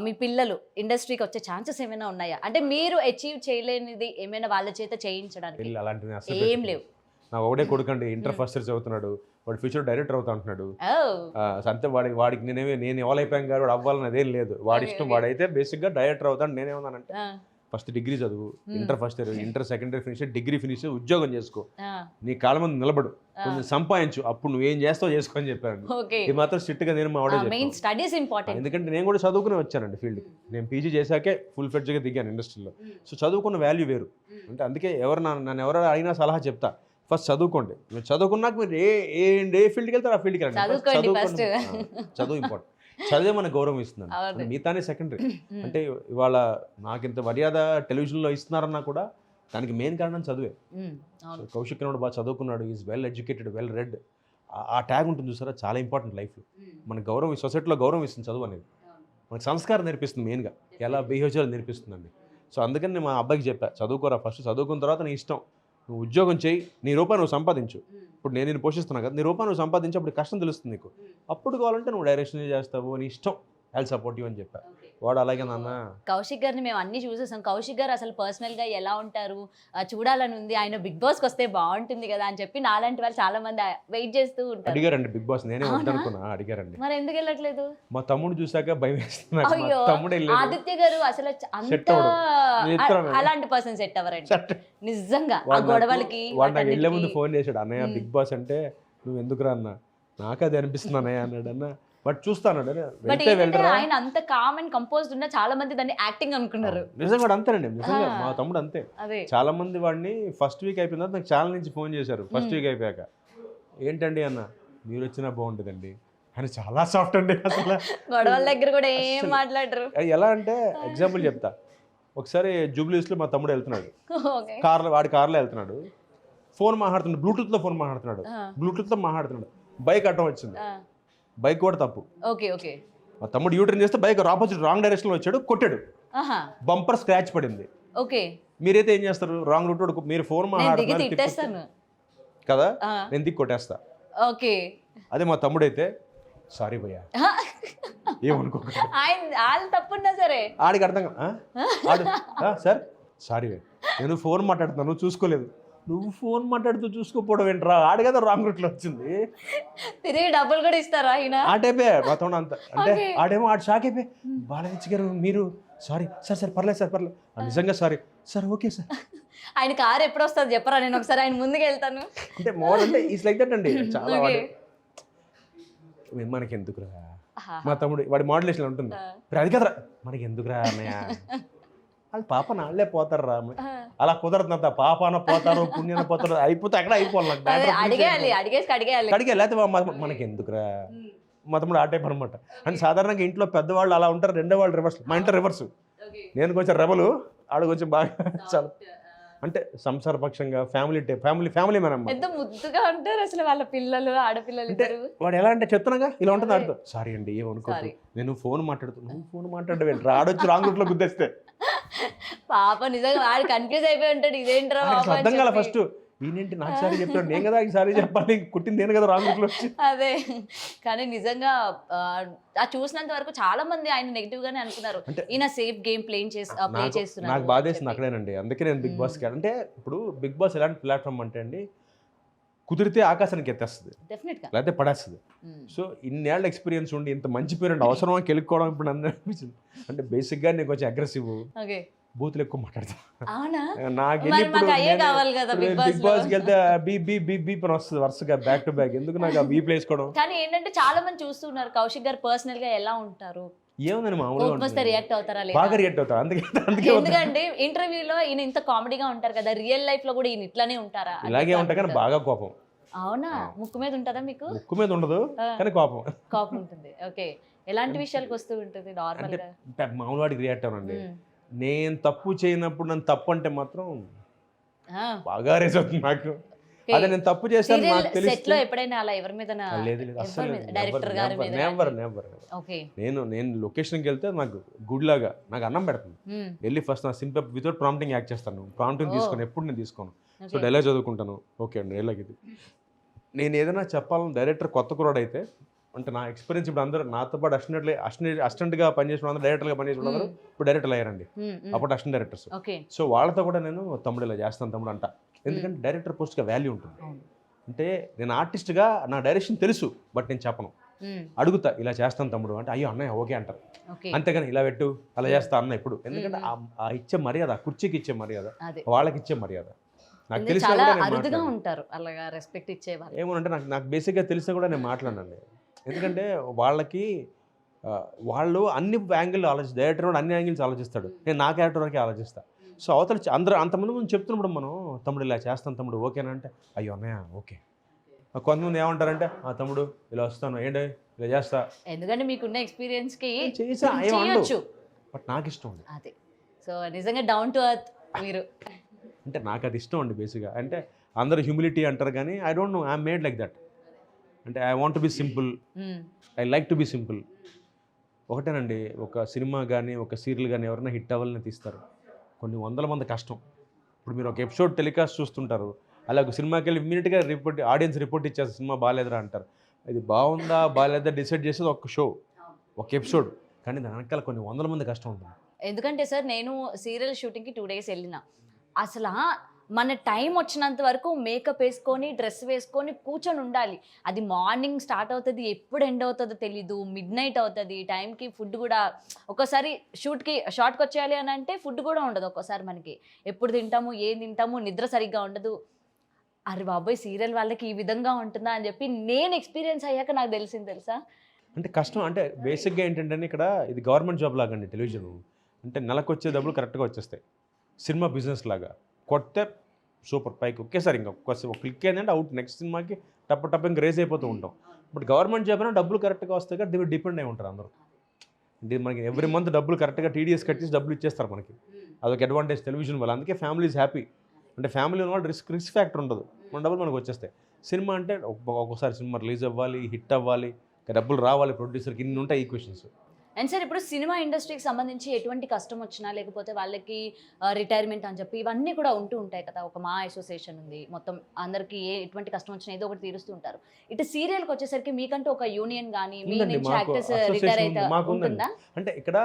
మీ పిల్లలు ఇండస్ట్రీకి వచ్చే ఛాన్సెస్ ఏమైనా ఉన్నాయా అంటే మీరు అచీవ్ చేయలేనిది ఏమైనా వాళ్ళ చేత చేయించడానికి అలాంటివి ఏం లేవు నాకు ఒకటే కొడుకండి ఇంటర్ ఫస్ట్ ఇయర్ చదువుతున్నాడు వాడు ఫ్యూచర్ డైరెక్టర్ అవుతా అంటున్నాడు అంతే వాడికి నేను ఎవరైపోయాం గారు వాడు అవ్వాలని అదేం లేదు వాడి ఇష్టం వాడైతే బేసిక్గా డైరెక్టర్ అవుతాను నేనేమన్నానంటే ఫస్ట్ డిగ్రీ చదువు inter first year inter second year finish degree finish ఉద్యోగం చేసుకో నీ కాళ్ళ ముందు నిలబడు కొంచెం సంపాదించు అప్పుడు నువ్వేం చేస్తావు చేసుకో అని చెప్పాను ఇది మాత్రం స్ట్రిక్ట్ గా నేను మా వాడే ఎందుకంటే నేను కూడా చదువుకుని వచ్చానండి ఫీల్డ్కి నేను పీజీ చేశాకే ఫుల్ ఫ్లెడ్జ్గా దిగాను ఇండస్ట్రీలో సో చదువుకున్న వాల్యూ వేరు అంటే అందుకే నన్ను ఎవరు అడిగినా సలహా చెప్తా ఫస్ట్ చదువుకోండి మీరు చదువుకున్నాక మీరు ఏ ఫీల్డ్కి వెళ్తారు ఆ ఫీల్డ్కి వెళ్ళండి చదువు ఇంపార్టెంట్ చదివే మనకు గౌరవం ఇస్తుందండి మిగతానే సెకండరీ అంటే ఇవాళ నాకు ఇంత మర్యాద టెలివిజన్లో ఇస్తున్నారన్నా కూడా దానికి మెయిన్ కారణం చదువే కౌశిక్ నాడు బాగా చదువుకున్నాడు is well educated well read ఆ ట్యాగ్ ఉంటుంది చూసారా చాలా ఇంపార్టెంట్ లైఫ్లో మనకు గౌరవం సొసైటీలో గౌరవం ఇస్తుంది చదువు అనేది మనకు సంస్కారం నేర్పిస్తుంది మెయిన్గా ఎలా బిహేవ్ చేయాలో నేర్పిస్తుందండి సో అందుకని నేను మా అబ్బాయికి చెప్పా చదువుకోరా ఫస్ట్ చదువుకున్న తర్వాత నీ ఇష్టం నువ్వు ఉద్యోగం చేయి నీ రూపాయి నువ్వు సంపాదించు ఇప్పుడు నేను పోషిస్తున్నాను కదా నీ రూపాయి నువ్వు సంపాదించి అప్పుడు కష్టం తెలుస్తుంది నీకు అప్పుడు కావాలంటే నువ్వు డైరెక్షన్ చేస్తావు నీ ఇష్టం ఐల్ సపోర్ట్ యూ అని చెప్పా వాడు అలాగే నాన్న కౌశిక్ గారిని మేము అన్ని చూసేసాం కౌశిక్ గారు అసలు పర్సనల్గా ఎలా ఉంటారు చూడాలని ఉంది ఆయన బిగ్ బాస్కి వస్తే బాగుంటుంది కదా అని చెప్పి నాలాంటి వాళ్ళు చాలా మంది వెయిట్ చేస్తూ ఉంటారు అడిగారండి బిగ్ బాస్ నేనే వద్దనుకున్నా అడిగారండి మరి ఎందుకు వెళ్ళట్లేదు మా తమ్ముడు చూసాక భయం వేస్తున్నా తమ్ముడు ఆదిత్య గారు అసలు అలాంటి పర్సన్ సెట్ అవ్వరండి నిజంగా గొడవలకి వాడు నాకు వెళ్ళే ముందు ఫోన్ చేశాడు అన్నయ్య బిగ్ బాస్ అంటే నువ్వు ఎందుకురా అన్న నాకు అది అనిపిస్తుంది అన్నయ్య అన్నాడు అన్న బట్ చూస్తాను ఆయన అంత కామ్ అండ్ కంపోజ్డ్ ఉన్న చాలా మంది దాన్ని యాక్టింగ్ అనుకున్నారు నిజంగా అంతేనండి నిజంగా మా తమ్ముడు అంతే చాలా మంది వాడిని ఫస్ట్ వీక్ అయిపోయిన తర్వాత నాకు ఛానల్ నుంచి ఫోన్ చేశారు ఫస్ట్ వీక్ అయిపోయాక ఏంటండి అన్న మీరు వచ్చినా బాగుంటుందండి అని చాలా సాఫ్ట్ అండి అసలు గొడవల దగ్గర కూడా ఏం మాట్లాడరు ఎలా అంటే ఎగ్జాంపుల్ చెప్తా ఒకసారి జూబ్లీస్లో మా తమ్ముడు వెళ్తున్నాడు వాడి కార్లో వెళ్తున్నాడు ఫోన్ మాట్లాడుతున్నాడు బ్లూటూత్లో ఫోన్ మాట్లాడుతున్నాడు బ్లూటూత్లో మాట్లాడుతున్నాడు బైక్ అడ్డం వచ్చింది బైక్ కూడా తప్పు మా తమ్ముడు యూటర్న్ చేస్తే బైక్ ఆపోజిట్ రాంగ్ డైరెక్షన్లో వచ్చాడు కొట్టాడు బంపర్ స్క్రాచ్ పడింది మీరైతే ఏం చేస్తారు రాంగ్ రూట్ మీరు ఫోన్ మాట్లాడుతున్నారు కదా నేను దిక్కు కొట్టేస్తా అదే మా తమ్ముడు అయితే సారీ భయ్యా ఏమనుకోకండి తప్పున్నా సరే ఆడికి అర్థం ఆడు సార్ సారీ నేను ఫోన్ మాట్లాడుతున్నాను నువ్వు చూసుకోలేదు నువ్వు ఫోన్ మాట్లాడుతూ చూసుకోపోవడం ఏంట్రా ఆడు కదా రాంగ్ రూట్లో వచ్చింది తిరిగి డబ్బులు కూడా ఇస్తారా ఆ టైపే మా తమ్ముడు అంత అంటే ఆడేమో ఆడు షాక్ అయిపోయి బాలవిచ్చి గారు మీరు సారీ సార్ పర్లేదు నిజంగా సారీ సార్ ఓకే సార్ ఆయన కారు ఎప్పుడు వస్తుంది చెప్పరా నేను ఒకసారి ఆయన ముందుకు వెళ్తాను అంటే మోర్ అంటే ఈస్ లైక్ దట్ అండి చాలా మనకి ఎందుకురా మా తమ్ముడు వాడి మోడలేషన్ ఉంటుంది అది కదరా మనకి ఎందుకురా అన్నయ్య వాళ్ళు పాప నాళ్ళే పోతారు రా అలా కుదరదు పాపన పోతారు పుణ్యాన పోతారు అయిపోతే అక్కడ అయిపోవాలి అడిగే లేకపోతే మనకి ఎందుకురా మా తమ్ముడు ఆ టైప్ అనమాట అంటే సాధారణంగా ఇంట్లో పెద్దవాళ్ళు అలా ఉంటారు రెండో వాళ్ళు రివర్స్ మా ఇంట్లో రివర్స్ నేను కొంచెం రెబలు ఆడు కొంచెం బాగా చాలా అంటే సంసార పక్షంగా ఫ్యామిలీ మ్యాన్ అమ్మ ఎంత ముద్దుగా ఉంటారు అసలు వాళ్ళ పిల్లలు ఆడపిల్లలు అంటే వాడు ఎలా అంటే చెప్తున్నాగా ఇలా ఉంటుంది ఆడుతూ సారీ అండి ఏమనుకోదు నేను ఫోన్ మాట్లాడుతున్నాను ఫోన్ మాట్లాడవేంటి ఆడొచ్చి రాంగ్ రూట్లో గుద్దేస్తే పాప నిజంగా వాడు కన్ఫ్యూజ్ అయిపోయి ఉంటాడు ఇదేంట్రా అర్థం కాల ఫస్ట్ ఈయనేంటి నాకు సారీ చెప్తాడు, నేను కదా సారీ చెప్పాలి, కుట్టింది నేను కదా రాంగ్ రూట్లో వచ్చి. అదే కానీ నిజంగా ఆ చూసినంత వరకు చాలా మంది ఆయన నెగిటివ్ గానే అనుకున్నారు, అంటే ఈయన సేఫ్ గేమ్ ప్లే నాకు చేస్తున్నారు బాధేసింది అక్కడేనండి. అందుకే నేను బిగ్ బాస్కి, అంటే ఇప్పుడు బిగ్ బాస్ ఎలాంటి ప్లాట్ఫామ్ అంటే అండి, కుదిరితే ఆకాశానికి ఎత్తేస్తుంది, డెఫినెట్ గా. లేకపోతే పడేస్తుంది. సో ఇన్నేళ్ళ ఎక్స్పీరియన్స్ ఉండి ఇంత మంచి పేరెంట్ అవసరమా కెలుక్కోవడం ఇప్పుడు నన్ను అనిపించింది. అంటే బేసిక్గా నేను కొంచెం అగ్రెసివ్, ఓకే బూతులు ఎక్కువ మాట్లాడతాను. అవునా, నాకు మరి మాకు అయ్యే కావాలి కదా బిగ్ బాస్ బిగ్ బాస్కి వెళ్తే బీ బీ బీ బీ పని వస్తుంది వరుసగా బ్యాక్ టు బ్యాక్. ఎందుకు నాకు ఆ బీ వేసుకోవడం? కానీ ఏంటంటే చాలా మంది చూస్తున్నారు కౌశిక్ గారు పర్సనల్ గా ఎలా ఉంటారు, ఏముందని మామూలుగా కోపం వస్తే రియాక్ట్ అవుతారా లేదా? బాగా రియాక్ట్ అవుతారు. అందుకే ఎందుకంటే ఇంటర్వ్యూలో ఈయన ఇంత కామెడీగా ఉంటారు కదా, రియల్ లైఫ్ లో కూడా ఈయన ఇట్లానే ఉంటారా? ఇలాగే ఉంటాయి కానీ బాగా కోపం. అవునా, ముక్కు మీద ఉంటుందా మీకు? ముక్కు మీద ఉండదు కానీ కోపం కోపం ఉంటుంది. ఓకే, ఎలాంటి విషయాలకు వస్తూ ఉంటుంది నార్మల్ గా? మామూలు వాడికి రియాక్ట్ అవ్వనండి. నేను తప్పు చేయనప్పుడు నన్ను తప్పు అంటే మాత్రం బాగా రేస్ అవుతుంది నాకు. అదే నేను తప్పు చేశాను నాకు సెట్ తెలుసు. లో ఎప్పుడైనా అలా ఎవరి మీద లేదు అసలు డైరెక్టర్ గారి మీద? నెవర్. ఓకే, నేను లొకేషన్కి వెళ్తే నాకు గుడ్ లాగా నాకు అన్నం పెడుతుంది. వెళ్ళి ఫస్ట్ నా సింపుల్ వితౌట్ ప్రాంప్టింగ్ యాక్ట్ చేస్తాను. ప్రాంప్టింగ్ తీసుకోను, ఎప్పుడు నేను తీసుకోను. సో డైలాగ్ చదువుకుంటాను. ఓకే అండి డైలాగ్ ఇది. నేను ఏదైనా చెప్పాలని డైరెక్టర్ కొత్త కురాడు అయితే, అంటే నా ఎక్స్పీరియన్స్ ఇప్పుడు అందరూ నాతో పాటు అసిస్టెంట్గా పనిచేసిన అందరూ, డైరెక్టర్గా పనిచేసిన అందరూ ఇప్పుడు డైరెక్టర్లు అయ్యారండి. అప్పుడు అసిస్టెంట్ డైరెక్టర్స్. సో వాళ్ళతో కూడా నేను తమ్ముడు ఇలా చేస్తాను తమ్ముడు అంట. ఎందుకంటే డైరెక్టర్ పోస్ట్గా వాల్యూ ఉంటుంది. అంటే నేను ఆర్టిస్ట్గా నా డైరెక్షన్ తెలుసు, బట్ నేను చెప్పను. అడుగుతా ఇలా చేస్తాను తమ్ముడు అంటే, అయ్యో అన్నయ్య ఓకే అంటారు. అంతేగాని ఇలా పెట్టు అలా చేస్తా అన్న ఇప్పుడు. ఎందుకంటే ఆ ఇచ్చే మర్యాద, ఆ కుర్చీకి ఇచ్చే మర్యాద, వాళ్ళకి ఇచ్చే మర్యాద నాకు తెలిసి ఉంటారు అలాగా రెస్పెక్ట్ ఇచ్చేవాళ్ళు. ఏమోనంటే నాకు బేసిక్గా తెలిసినా కూడా నేను మాట్లాడండి. ఎందుకంటే వాళ్ళకి వాళ్ళు అన్ని యాంగిల్ ఆలోచిస్తారు. డైరెక్టర్ కూడా అన్ని యాంగిల్స్ ఆలోచిస్తాడు, నేను నా క్యారెక్టర్ వరకే ఆలోచిస్తాను. సో అవతల అందరూ అంతమంది ముందు చెప్తున్నప్పుడు మనం తమ్ముడు ఇలా చేస్తాను తమ్ముడు ఓకేనా అంటే, అయ్యో అన్నయ్య ఓకే. కొంతమంది ఏమంటారంటే, తమ్ముడు ఇలా వస్తాను ఏంటి ఇలా చేస్తా, ఎందుకంటే మీకున్న ఎక్స్పీరియన్స్ కి చేయొచ్చు, బట్ నాకు ఇష్టం ఉంది. అదే సో నిజంగా డౌన్ టు ఎర్త్ మీరు. అంటే నాకు అది ఇష్టం అండి బేసిక్గా. అంటే అందరూ హ్యూమిలిటీ అంటారు కానీ I don't know, I'm made like that. అంటే I want to be simple, I like to be simple. ఒకటేనండి, ఒక సినిమా కానీ ఒక సీరియల్ కానీ ఎవరైనా హిట్ అవ్వాలని తీస్తారు, కొన్ని వందల మంది కష్టం. ఇప్పుడు మీరు ఒక ఎపిసోడ్ టెలికాస్ట్ చూస్తుంటారు, అలా ఒక సినిమాకి వెళ్ళి ఇమ్మీడియట్గా ఆడియన్స్ రిపోర్ట్ ఇచ్చేస్తారు సినిమా బాగాలేదురా అంటారు. ఇది బాగుందా బాగాలేదా డిసైడ్ చేసేది ఒక షో, ఒక ఎపిసోడ్, కానీ దాని వెనకాల కొన్ని వందల మంది కష్టం ఉంటుంది. ఎందుకంటే సార్ నేను సీరియల్ షూటింగ్కి 2 days వెళ్ళిన, అసలు మన టైం వచ్చినంత వరకు మేకప్ వేసుకొని డ్రెస్ వేసుకొని కూర్చొని ఉండాలి. అది మార్నింగ్ స్టార్ట్ అవుతుంది, ఎప్పుడు ఎండ్ అవుతుందో తెలీదు, మిడ్ నైట్ అవుతుంది. టైంకి ఫుడ్ కూడా ఒక్కోసారి షార్ట్కి వచ్చేయాలి అని అంటే ఫుడ్ కూడా ఉండదు ఒక్కోసారి మనకి. ఎప్పుడు తింటాము ఏం తింటాము, నిద్ర సరిగ్గా ఉండదు. అరే బాబోయ్ సీరియల్ వాళ్ళకి ఈ విధంగా ఉంటుందా అని చెప్పి నేను ఎక్స్పీరియన్స్ అయ్యాక నాకు తెలిసింది తెలుసా. అంటే కష్టం. అంటే బేసిక్గా ఏంటంటే ఇక్కడ ఇది గవర్నమెంట్ జాబ్ లాగా అండి టెలివిజన్. అంటే నెలకు వచ్చే డబ్బులు కరెక్ట్గా వచ్చేస్తాయి. సినిమా బిజినెస్ లాగా కొడితే సూపర్ పైకి ఒకేసారి ఇంకా ఒక క్లిక్ అయిందంటే అవుట్, నెక్స్ట్ సినిమాకి టప్ ఇంకా రేస్ అయిపోతూ ఉంటాం. బట్ గవర్నమెంట్ జాబ్ అయినా డబ్బులు కరెక్ట్గా వస్తాయి కదా, దీని డిపెండ్ అయి ఉంటారు అందరూ. అంటే మనకి ఎవ్రీ మంత్ డబ్బులు కరెక్ట్గా టీడీఎస్ కట్టేసి డబ్బులు ఇచ్చేస్తారు మనకి, అదొక అడ్వాంటేజ్ టెలివిజన్ వల్ల. అందుకే ఫ్యామిలీ ఈజ్ హ్యాపీ. అంటే ఫ్యామిలీ ఉన్న వాళ్ళు రిస్క్ ఫ్యాక్టర్ ఉండదు, మన డబ్బులు మనకు వచ్చేస్తాయి. సినిమా అంటే ఒక్కొక్కసారి సినిమా రిలీజ్ అవ్వాలి, హిట్ అవ్వాలి, డబ్బులు రావాలి ప్రొడ్యూసర్కి, ఇన్ని ఉంటాయి ఈక్వేషన్స్. అండ్ సార్ ఇప్పుడు సినిమా ఇండస్ట్రీకి సంబంధించి ఎటువంటి కష్టం వచ్చినా లేకపోతే వాళ్ళకి రిటైర్మెంట్ అని చెప్పి ఇవన్నీ కూడా ఉంటూ ఉంటాయి కదా, ఒక మా అసోసియేషన్ ఉంది, మొత్తం అందరికీ ఎటువంటి కష్టం వచ్చినా ఏదో ఒకటి తీరుస్తూ ఉంటారు. ఇటు సీరియల్కి వచ్చేసరికి మీకంటూ ఒక యూనియన్ కానీ మీ నుంచి యాక్టర్స్ రిటైర్ అయితే ఉంటుందా? అంటే ఇక్కడ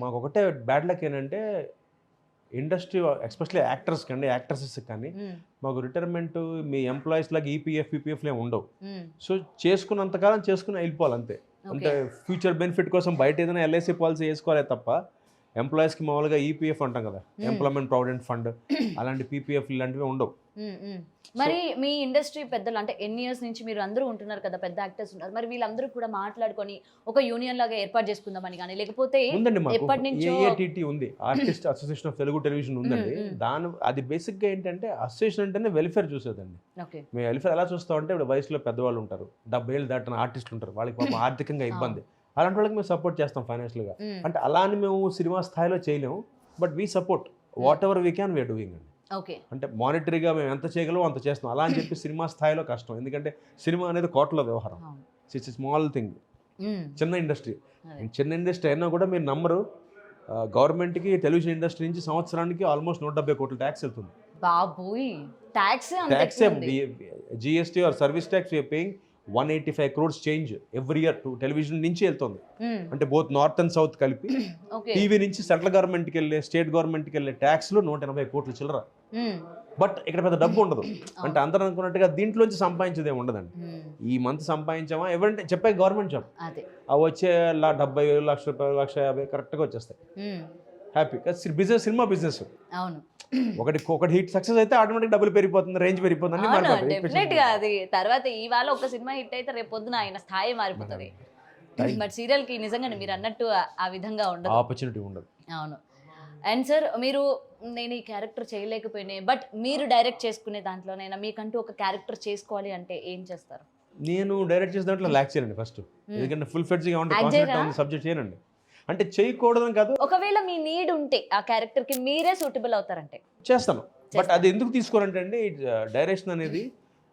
మాకు ఒకటే బ్యాడ్ లక్ ఏంటంటే ఇండస్ట్రీ ఎస్పెషల్లీ యాక్టర్స్ కానీ యాక్ట్రసెస్ కానీ మాకు రిటైర్మెంట్ మీ ఎంప్లాయీస్ లాగా ఈపీఎఫ్లు ఏమి ఉండవు. సో చేసుకున్నంతకాలం చేసుకుని వెళ్ళిపోవాలి అంతే. అంటే ఫ్యూచర్ బెనిఫిట్ కోసం బయట ఏదైనా ఎల్ఐసి పాలసీ వేసుకోవాలి తప్ప ఎంప్లాయీస్కి మామూలుగా ఈపీఎఫ్ అంటాం కదా, ఎంప్లాయ్మెంట్ ప్రావిడెంట్ ఫండ్, అలాంటి పీపీఎఫ్ ఇలాంటివి ఉండవు. మరి మీ ఇండస్ట్రీ పెద్దలు అంటే ఎన్ని ఇయర్స్ నుంచి మీరు అందరూ ఉంటున్నారు కదా, పెద్ద యాక్టర్స్ ఉన్నారు, మరి వీళ్ళందరూ కూడా మాట్లాడుకొని ఒక యూనియన్ లాగా ఏర్పాటు చేసుకుందామని కానీ లేకపోతే ఎప్పటి నుంచో ఏఐటీటీ ఉంది, artist association of Telugu television ఉందండి. అది బేసిక్గా ఏంటంటే అసోసియేషన్ అంటేనే వెల్ఫేర్ చూసేదండి. మేము వెల్ఫేర్ ఎలా చూస్తామంటే ఇప్పుడు వయసులో పెద్దవాళ్ళు ఉంటారు, 70 ఏళ్ళు దాటిన ఆర్టిస్టులు ఉంటారు, వాళ్ళకి పాపం ఆర్థికంగా ఇబ్బంది, అలాంటి వాళ్ళకి మేము సపోర్ట్ చేస్తాం ఫైనాన్షియల్గా. అంటే అలా అని మేము సినిమా స్థాయిలో చేయలేము, but we support whatever we can we are doing అండి. అంటే మానిటరీగా మేము ఎంత చేయగలమో అంత చేస్తాం. అలా అని చెప్పి సినిమా స్థాయిలో కష్టం, ఎందుకంటే సినిమా అనేది కోట్ల వ్యవహారం, ఇట్స్ స్మాల్ థింగ్, చిన్న ఇండస్ట్రీ. చిన్న ఇండస్ట్రీ అయినా కూడా మీరు నమ్మరు, గవర్నమెంట్కి టెలివిజన్ ఇండస్ట్రీ నుంచి సంవత్సరానికి ఆల్మోస్ట్ 170 కోట్ల ట్యాక్స్ వెళ్తుంది. బాబోయ్. Tax tax GST or service tax we are paying 185 crores change every year to television నుంచి వెళ్తుంది. అంటే బోత్ నార్త్ అండ్ సౌత్ కలిపి టీవీ నుంచి సెంట్రల్ గవర్నమెంట్కి వెళ్ళే స్టేట్ గవర్నమెంట్కి వెళ్ళే ట్యాక్స్లో 180 కోట్లు చిల్లర. బట్ ఇక్కడ పెద్ద డబ్బు ఉండదు. అంటే అందరూ అనుకున్నట్టుగా దీంట్లోంచి సంపాదించేది ఏమి ఉండదండి. ఈ మంత్ సంపాదించామా ఎవరంటే చెప్పే గవర్నమెంట్ జాబ్ అవి వచ్చే 70,000 లక్ష రూపాయలు 1,50,000 కరెక్ట్గా వచ్చేస్తాయి. Happy business, cinema business. అవును, ఒకటి హిట్ సక్సెస్ అయితే ఆటోమేటిక్ డబ్బులు పెరిగిపోతుంది, రేంజ్ పెరిగిపోతుంది. డెఫినెట్ గా అది తర్వాత ఇవాళ ఒక సినిమా హిట్ అయితే రేపు పొద్దున ఆయన స్థాయి మారిపోతుంది. బట్ సీరియల్ కి నిజంగానే మీరు అన్నట్టు ఆ విధంగా ఉండదు, ఆపర్చునిటీ ఉండదు. అవును. అండ్ సార్, మీరు నేను ఈ క్యారెక్టర్ చేయలేకపోయినా బట్ మీరు డైరెక్ట్ చేసుకునే దాంట్లోనైనా మీకంటూ ఒక క్యారెక్టర్ చేసుకోవాలి అంటే ఏం చేస్తారు? నేను డైరెక్ట్ చేసిన దాంట్లో లాక్ చేయండి ఫస్ట్, ఎందుకంటే ఫుల్ ఫ్లెడ్జ్గా ఉంటే సబ్జెక్ట్ చేయనండి. అంటే చేయకూడదని కాదు, ఒకవేళ మీ నీడ్ ఉంటే ఆ క్యారెక్టర్ కి మీరే సూటబుల్ అవుతారంటే చేస్తాను. బట్ అది ఎందుకు తీసుకోరంటే అండి, డైరెక్షన్ అనేది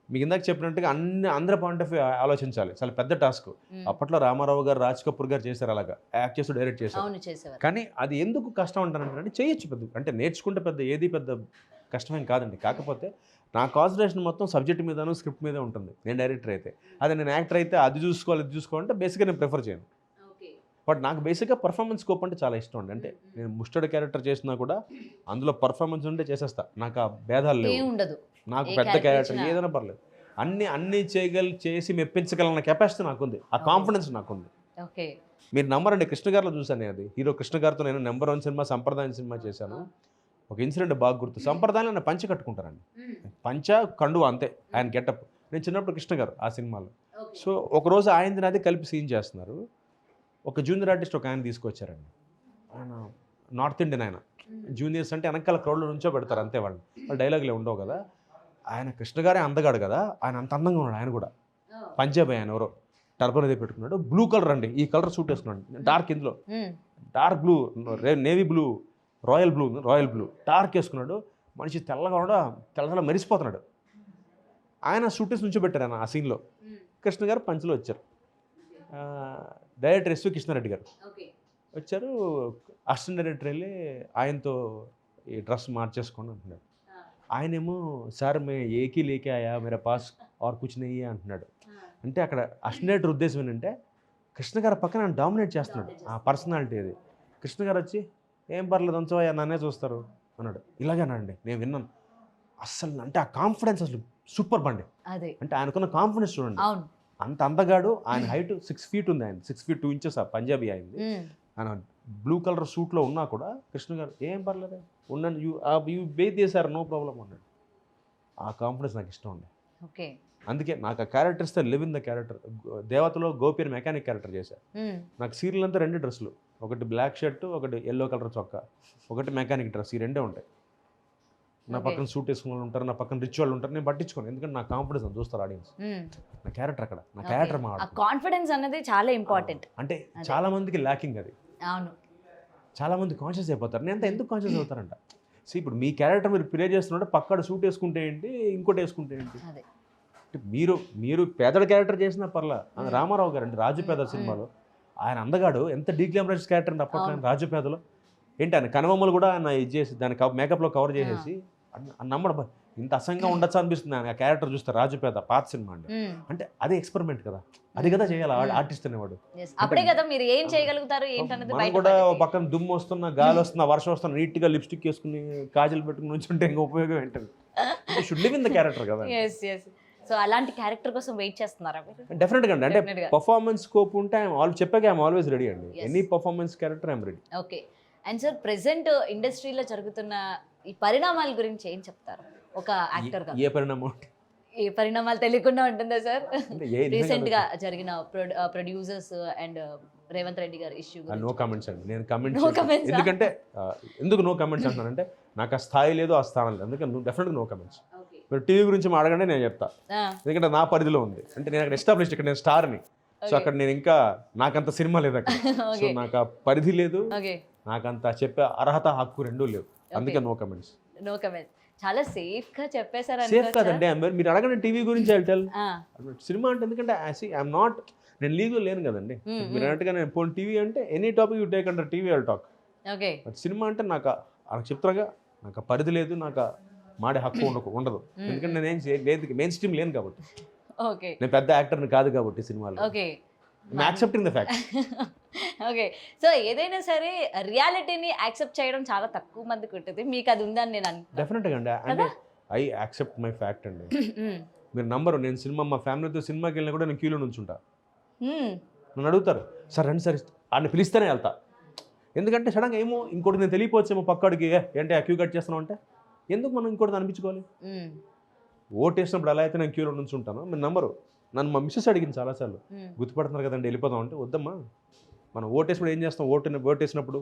మీకు ఇందాక చెప్పినట్టుగా అందరి పాయింట్ ఆఫ్ వ్యూ ఆలోచించాలి. చాలా పెద్ద టాస్క్. అప్పట్లో రామారావు గారు, రాజ్ కపూర్ గారు చేశారు, అలాగా యాక్ట్ చేస్తూ డైరెక్ట్ చేశారు. కానీ అది ఎందుకు కష్టం అంటారంటే చేయొచ్చు పెద్ద, అంటే నేర్చుకుంటే పెద్ద కష్టమేం కాదండి. కాకపోతే నా కాన్సన్ట్రేషన్ మొత్తం సబ్జెక్ట్ మీదను స్క్రిప్ట్ మీదే ఉంటుంది. నేను డైరెక్టర్ అయితే, అదే నేను యాక్టర్ అయితే అది చూసుకోవాలంటే బేసిక్గా నేను ప్రిఫర్ చేయను. బట్ నాకు బేసిక్గా పర్ఫార్మెన్స్ స్కోప్ అంటే చాలా ఇష్టం అండి. అంటే నేను ముస్టర్డ్ క్యారెక్టర్ చేసినా కూడా అందులో పర్ఫార్మెన్స్ ఉంటే చేసేస్తా, నాకు ఆ భేదాలు లేవు. నాకు పెద్ద క్యారెక్టర్ ఏదైనా పర్లేదు, అన్ని చేసి మెప్పించగలన్న కెపాసిటీ నాకుంది, ఆ కాన్ఫిడెన్స్ నాకుంది. మీరు నమ్మరండి, కృష్ణ గారిలో చూసాను. అది హీరో కృష్ణ గారితో నేను నెంబర్ 1 సినిమా సంప్రదాయం సినిమా చేశాను. ఒక ఇన్సిడెంట్ బాగా గుర్తు. సంప్రదాయంలో ఆయన పంచ కట్టుకుంటారండి, పంచ కండువ అంతే ఆయన గెటప్. నేను చిన్నప్పుడు కృష్ణ గారు ఆ సినిమాలో. సో ఒకరోజు ఆయనది నాది కలిపి సీన్ చేస్తున్నారు. ఒక జూనియర్ ఆర్టిస్ట్ ఒక ఆయన తీసుకొచ్చారండి. ఆయన నార్త్ ఇండియన్, ఆయన జూనియర్స్ అంటే వెనకాల క్రౌడ్లో నుంచో పెడతారు అంతే, వాళ్ళు డైలాగులే ఉండవు కదా. ఆయన కృష్ణ గారే అందగాడు కదా, ఆయన అంత అందంగా ఉన్నాడు. ఆయన కూడా పంజాబ్, ఆయన ఎవరో టర్బన్ అది పెట్టుకున్నాడు, బ్లూ కలర్ అండి, ఈ కలర్ సూట్ వేసుకున్నాడు. డార్క్, ఇందులో dark blue, navy blue, royal blue dark వేసుకున్నాడు. మనిషి తెల్లగా ఉన్నాడు, తెల్ల మెరిసిపోతున్నాడు. ఆయన సూట్ వేసి నుంచో పెట్టారు ఆయన ఆ సీన్లో. కృష్ణ గారు పంచులో వచ్చారు. డైరెక్టర్ ఎస్వి కృష్ణారెడ్డి గారు వచ్చారు. అసిస్టెంట్ డైరెక్టర్ వెళ్ళి ఆయనతో ఈ డ్రెస్ మార్చేసుకోండి అంటున్నాడు. ఆయనేమో సార్ మే ఏకీ లేకే ఆయా మేరా పాస్ ఆర్ కుచ్ నహీ అంటున్నాడు. అంటే అక్కడ అసిస్టెంట్ డైరెక్టర్ ఉద్దేశం ఏంటంటే కృష్ణ గారు పక్కన ఆయన డామినేట్ చేస్తున్నాడు, ఆ పర్సనాలిటీ అది. కృష్ణ గారు వచ్చి ఏం పర్లేదు అంచవయ్యా నన్నే చూస్తారు అన్నాడు. ఇలాగే అన్నాడండి, నేను విన్నాను. అస్సలు అంటే ఆ కాన్ఫిడెన్స్ అసలు సూపర్ బండి. అంటే ఆయనకున్న కాన్ఫిడెన్స్ చూడండి, అంత అందగాడు. ఆయన హైట్ 6 feet ఉంది, ఆయన 6 feet 2 inches ఆ పంజాబీ అయింది. ఆయన బ్లూ కలర్ సూట్లో ఉన్నా కూడా కృష్ణ గారు ఏం పర్లేదు ఉండండి, యూ వెయిట్ చేశారు, నో ప్రాబ్లం అన్నాడు. ఆ కాన్ఫిడెన్స్ నాకు ఇష్టం అండి. అందుకే నాకు ఆ characters live in the character. దేవతలో గోపి మెకానిక్ క్యారెక్టర్ చేశారు. నాకు సీరియల్ అంతా 2 డ్రెస్సులు, ఒకటి బ్లాక్ షర్ట్, ఒకటి ఎల్లో కలర్ చొక్కా, ఒకటి మెకానిక్ డ్రెస్. ఈ 2 ఉంటాయి. నా పక్కన సూట్ వేసుకుని వాళ్ళు ఉంటారు, నా పక్కన రిచ్ వాళ్ళు ఉంటారు. నేను పట్టించుకోను, ఎందుకంటే నా కాన్ఫిడెన్స్ అని చూస్తారు ఆడియన్స్. నా క్యారెక్టర్ అక్కడ, నా క్యారెక్టర్ మా కాన్ఫిడెన్స్ అనేది చాలా ఇంపార్టెంట్. అంటే చాలా మందికి ల్యాకింగ్ అది. అవును, చాలా మంది కాన్షియస్ అయిపోతారు. నేను ఎందుకు కాన్షియస్ అవుతారంట. సో ఇప్పుడు మీ క్యారెక్టర్ మీరు ప్లే చేస్తున్నట్టు పక్కన సూట్ వేసుకుంటే ఏంటి, ఇంకోటి వేసుకుంటే ఏంటి. అంటే మీరు పేదల క్యారెక్టర్ చేసినా పర్లా. రామారావు గారు అంటే రాజు పేద సినిమాలో ఆయన అందగాడు, ఎంత డీగ్లామరైజ్ క్యారెక్టర్ అంటే అప్పట్లో రాజు పేదలో ఏంటి, ఆయన కనుబొమ్మలు కూడా ఆయన ఇది చేసి దాని మేకప్లో కవర్ చేసేసి నమ్మడం ఇంత అసంగా ఉండొచ్చు అనిపిస్తుంది ఆ క్యారెక్టర్ చూస్తే. రాజుపేద పాత సినిమా అండి. అంటే అదే ఎక్స్పెరిమెంట్ కదా, అది కదా చేయాలి ఆర్టిస్ట్ అనేవాడు. అప్పుడే కదా మీరు ఏం చేయగలుగుతారు ఏంటనేది. మనం కూడా పక్కన దుమ్ము వస్తున్నా, గాలి వస్తున్నా, వర్షం వస్తున్నా నీట్గా లిప్స్టిక్ వేసుకుని కాజల్ పెట్టుకుని నుంచుంటే ఇంకా ఉపయోగం ఏంటంటే should live in the character కదా. సో అలాంటి క్యారెక్టర్ కోసం వెయిట్ చేస్తున్నారా మీరు? డెఫినెట్గా అండి. అంటే పర్ఫార్మెన్స్ స్కోప్ ఉంటే చెప్పాక ఐఎమ్ ఆల్వేస్ రెడీ అండి. Any performance character I'm ready. Okay. And sir, present ఇండస్ట్రీలో జరుగుతున్న ఈ పరిణామాల గురించి ఏం చెప్తారు ఒక యాక్టర్ గా? ఏ పరిణామాలు తెలియకుండా ఉంటుందా సార్? రీసెంట్ గా జరిగిన ప్రొడ్యూసర్స్ అండ్ రేవంత్ రెడ్డి గారి ఇష్యూ. నో కామెంట్స్ అండి. నేను కామెంట్స్ ఎందుకంటే ఎందుకు నో కామెంట్స్ అంటున్నానంటే నాకు ఆ స్థాయి లేదు, ఆ స్థానం లేదు. అందుకని డెఫినెట్గా నో కామెంట్స్. మీరు టీవీ గురించి అడగండి, నేను చెప్తా. ఎందుకంటే నా పరిధిలో ఉంది. అంటే నేను అక్కడ ఎస్టాబ్లిష్డ్, ఇక్కడ నేను స్టార్ని. సో అక్కడ నేను ఇంకా నాకంత సినిమా లేదు అక్కడ. సో నాకు ఆ పరిధి లేదు, నాకంత చెప్పే అర్హత హక్కు రెండూ లేవు. అందుకే నో కమెంట్స్. No comments. చాలా సేఫ్ గా చెప్పేశారు. సేఫ్ కాదండి, మీరు అడగండి టీవీ గురించి వెళ్తారు. సినిమా అంటే ఎందుకంటే ఐఎమ్ నాట్, నేను లీగల్ లేను కదండి. మీరు అన్నట్టుగా నేను పోనీ టీవీ అంటే any topic you take under TV I'll talk. But cinema అంటే నాకు చెప్తారుగా, నాకు పరిధి లేదు, నాకు మాడే హక్కు ఉండదు. ఎందుకంటే నేనేం లేదు, మెయిన్ స్ట్రీమ్ లేను కాబట్టి, ఓకే నేను పెద్ద యాక్టర్ని కాదు కాబట్టి సినిమాలో. Okay accepting the fact. Okay. So ఏదైనా సరే రియాలిటీని యాక్సెప్ట్ చేయడం చాలా తక్కువ మందికి ఉంటుంది. మీకు అది ఉందని నేను అనుకుంటున్నాను. డెఫినెట్గా అండి. అంటే ఐ యాక్సెప్ట్ మై ఫ్యాక్ట్ అండి. మీరు నంబరు, నేను సినిమా మా ఫ్యామిలీతో సినిమాకి వెళ్ళినా కూడా నేను క్యూలో నుంచుంటా. నన్ను అడుగుతారు, సార్ రండి సార్, ఆయన పిలిస్తేనే వెళ్తా. ఎందుకంటే సడన్గా ఏమో ఇంకోటి నేను తెలియపోవచ్చేమో పక్కడికి, ఏంటి ఆ క్యూ కట్ చేస్తున్నావు అంటే ఎందుకు మనం ఇంకోటి అనిపించుకోవాలి. ఓటు వేసినప్పుడు ఎలా అయితే నేను క్యూలో నుంచుంటాను, మీరు నంబరు. నన్ను మా మిస్సెస్ అడిగింది చాలాసార్లు, గుర్తుపడుతున్నారు కదండి వెళ్ళిపోదాం అంటే, వద్దమ్మా మనం ఓటు వేసినప్పుడు ఏం చేస్తాం, ఓటు వేసినప్పుడు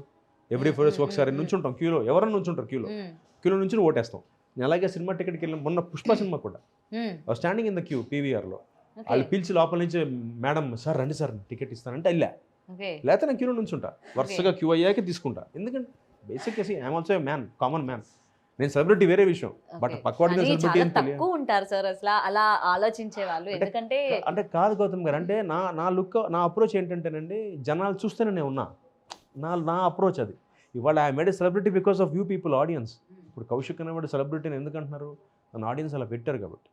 ఎవ్రీ 4 days ఒకసారి నుంచుంటాం క్యూలో, ఎవరన్నా నుంచుంటారు క్యూలో నుంచి ఓటేస్తాం. నేను అలాగే సినిమా టికెట్కి వెళ్ళిన మొన్న పుష్ప సినిమా కూడా స్టాండింగ్ ఇన్ ద క్యూ పీవీఆర్లో, వాళ్ళు పిలిచి లోపల నుంచి, మేడం సార్ రండి సార్ టికెట్ ఇస్తానంటే వెళ్ళా, లేకపోతే నేను క్యూలో నుంచుంటా, వరుసగా క్యూ అయ్యాక తీసుకుంటా. ఎందుకంటే basic I'm also a man, common man. నేను సెలబ్రిటీ వేరే విషయం, బట్ పక్కవాడి సెలబ్రిటీ ఏం తెలియదు. తక్కువ ఉంటారు సార్ అసలు అలా ఆలోచించే వాళ్ళు. ఎందుకంటే అంటే కాదు గౌతమ్ గారు, అంటే నా లుక్, నా అప్రోచ్ ఏంటంటేనండి, జనాలు చూస్తేనే నేను ఉన్నా, నా అప్రోచ్ అది. ఇవాళ I made A celebrity because of you people, audience. ఇప్పుడు కౌశిక్ అనేవాడు సెలబ్రిటీని ఎందుకు అంటున్నారు, నన్ను ఆడియన్స్ అలా పెట్టారు కాబట్టి.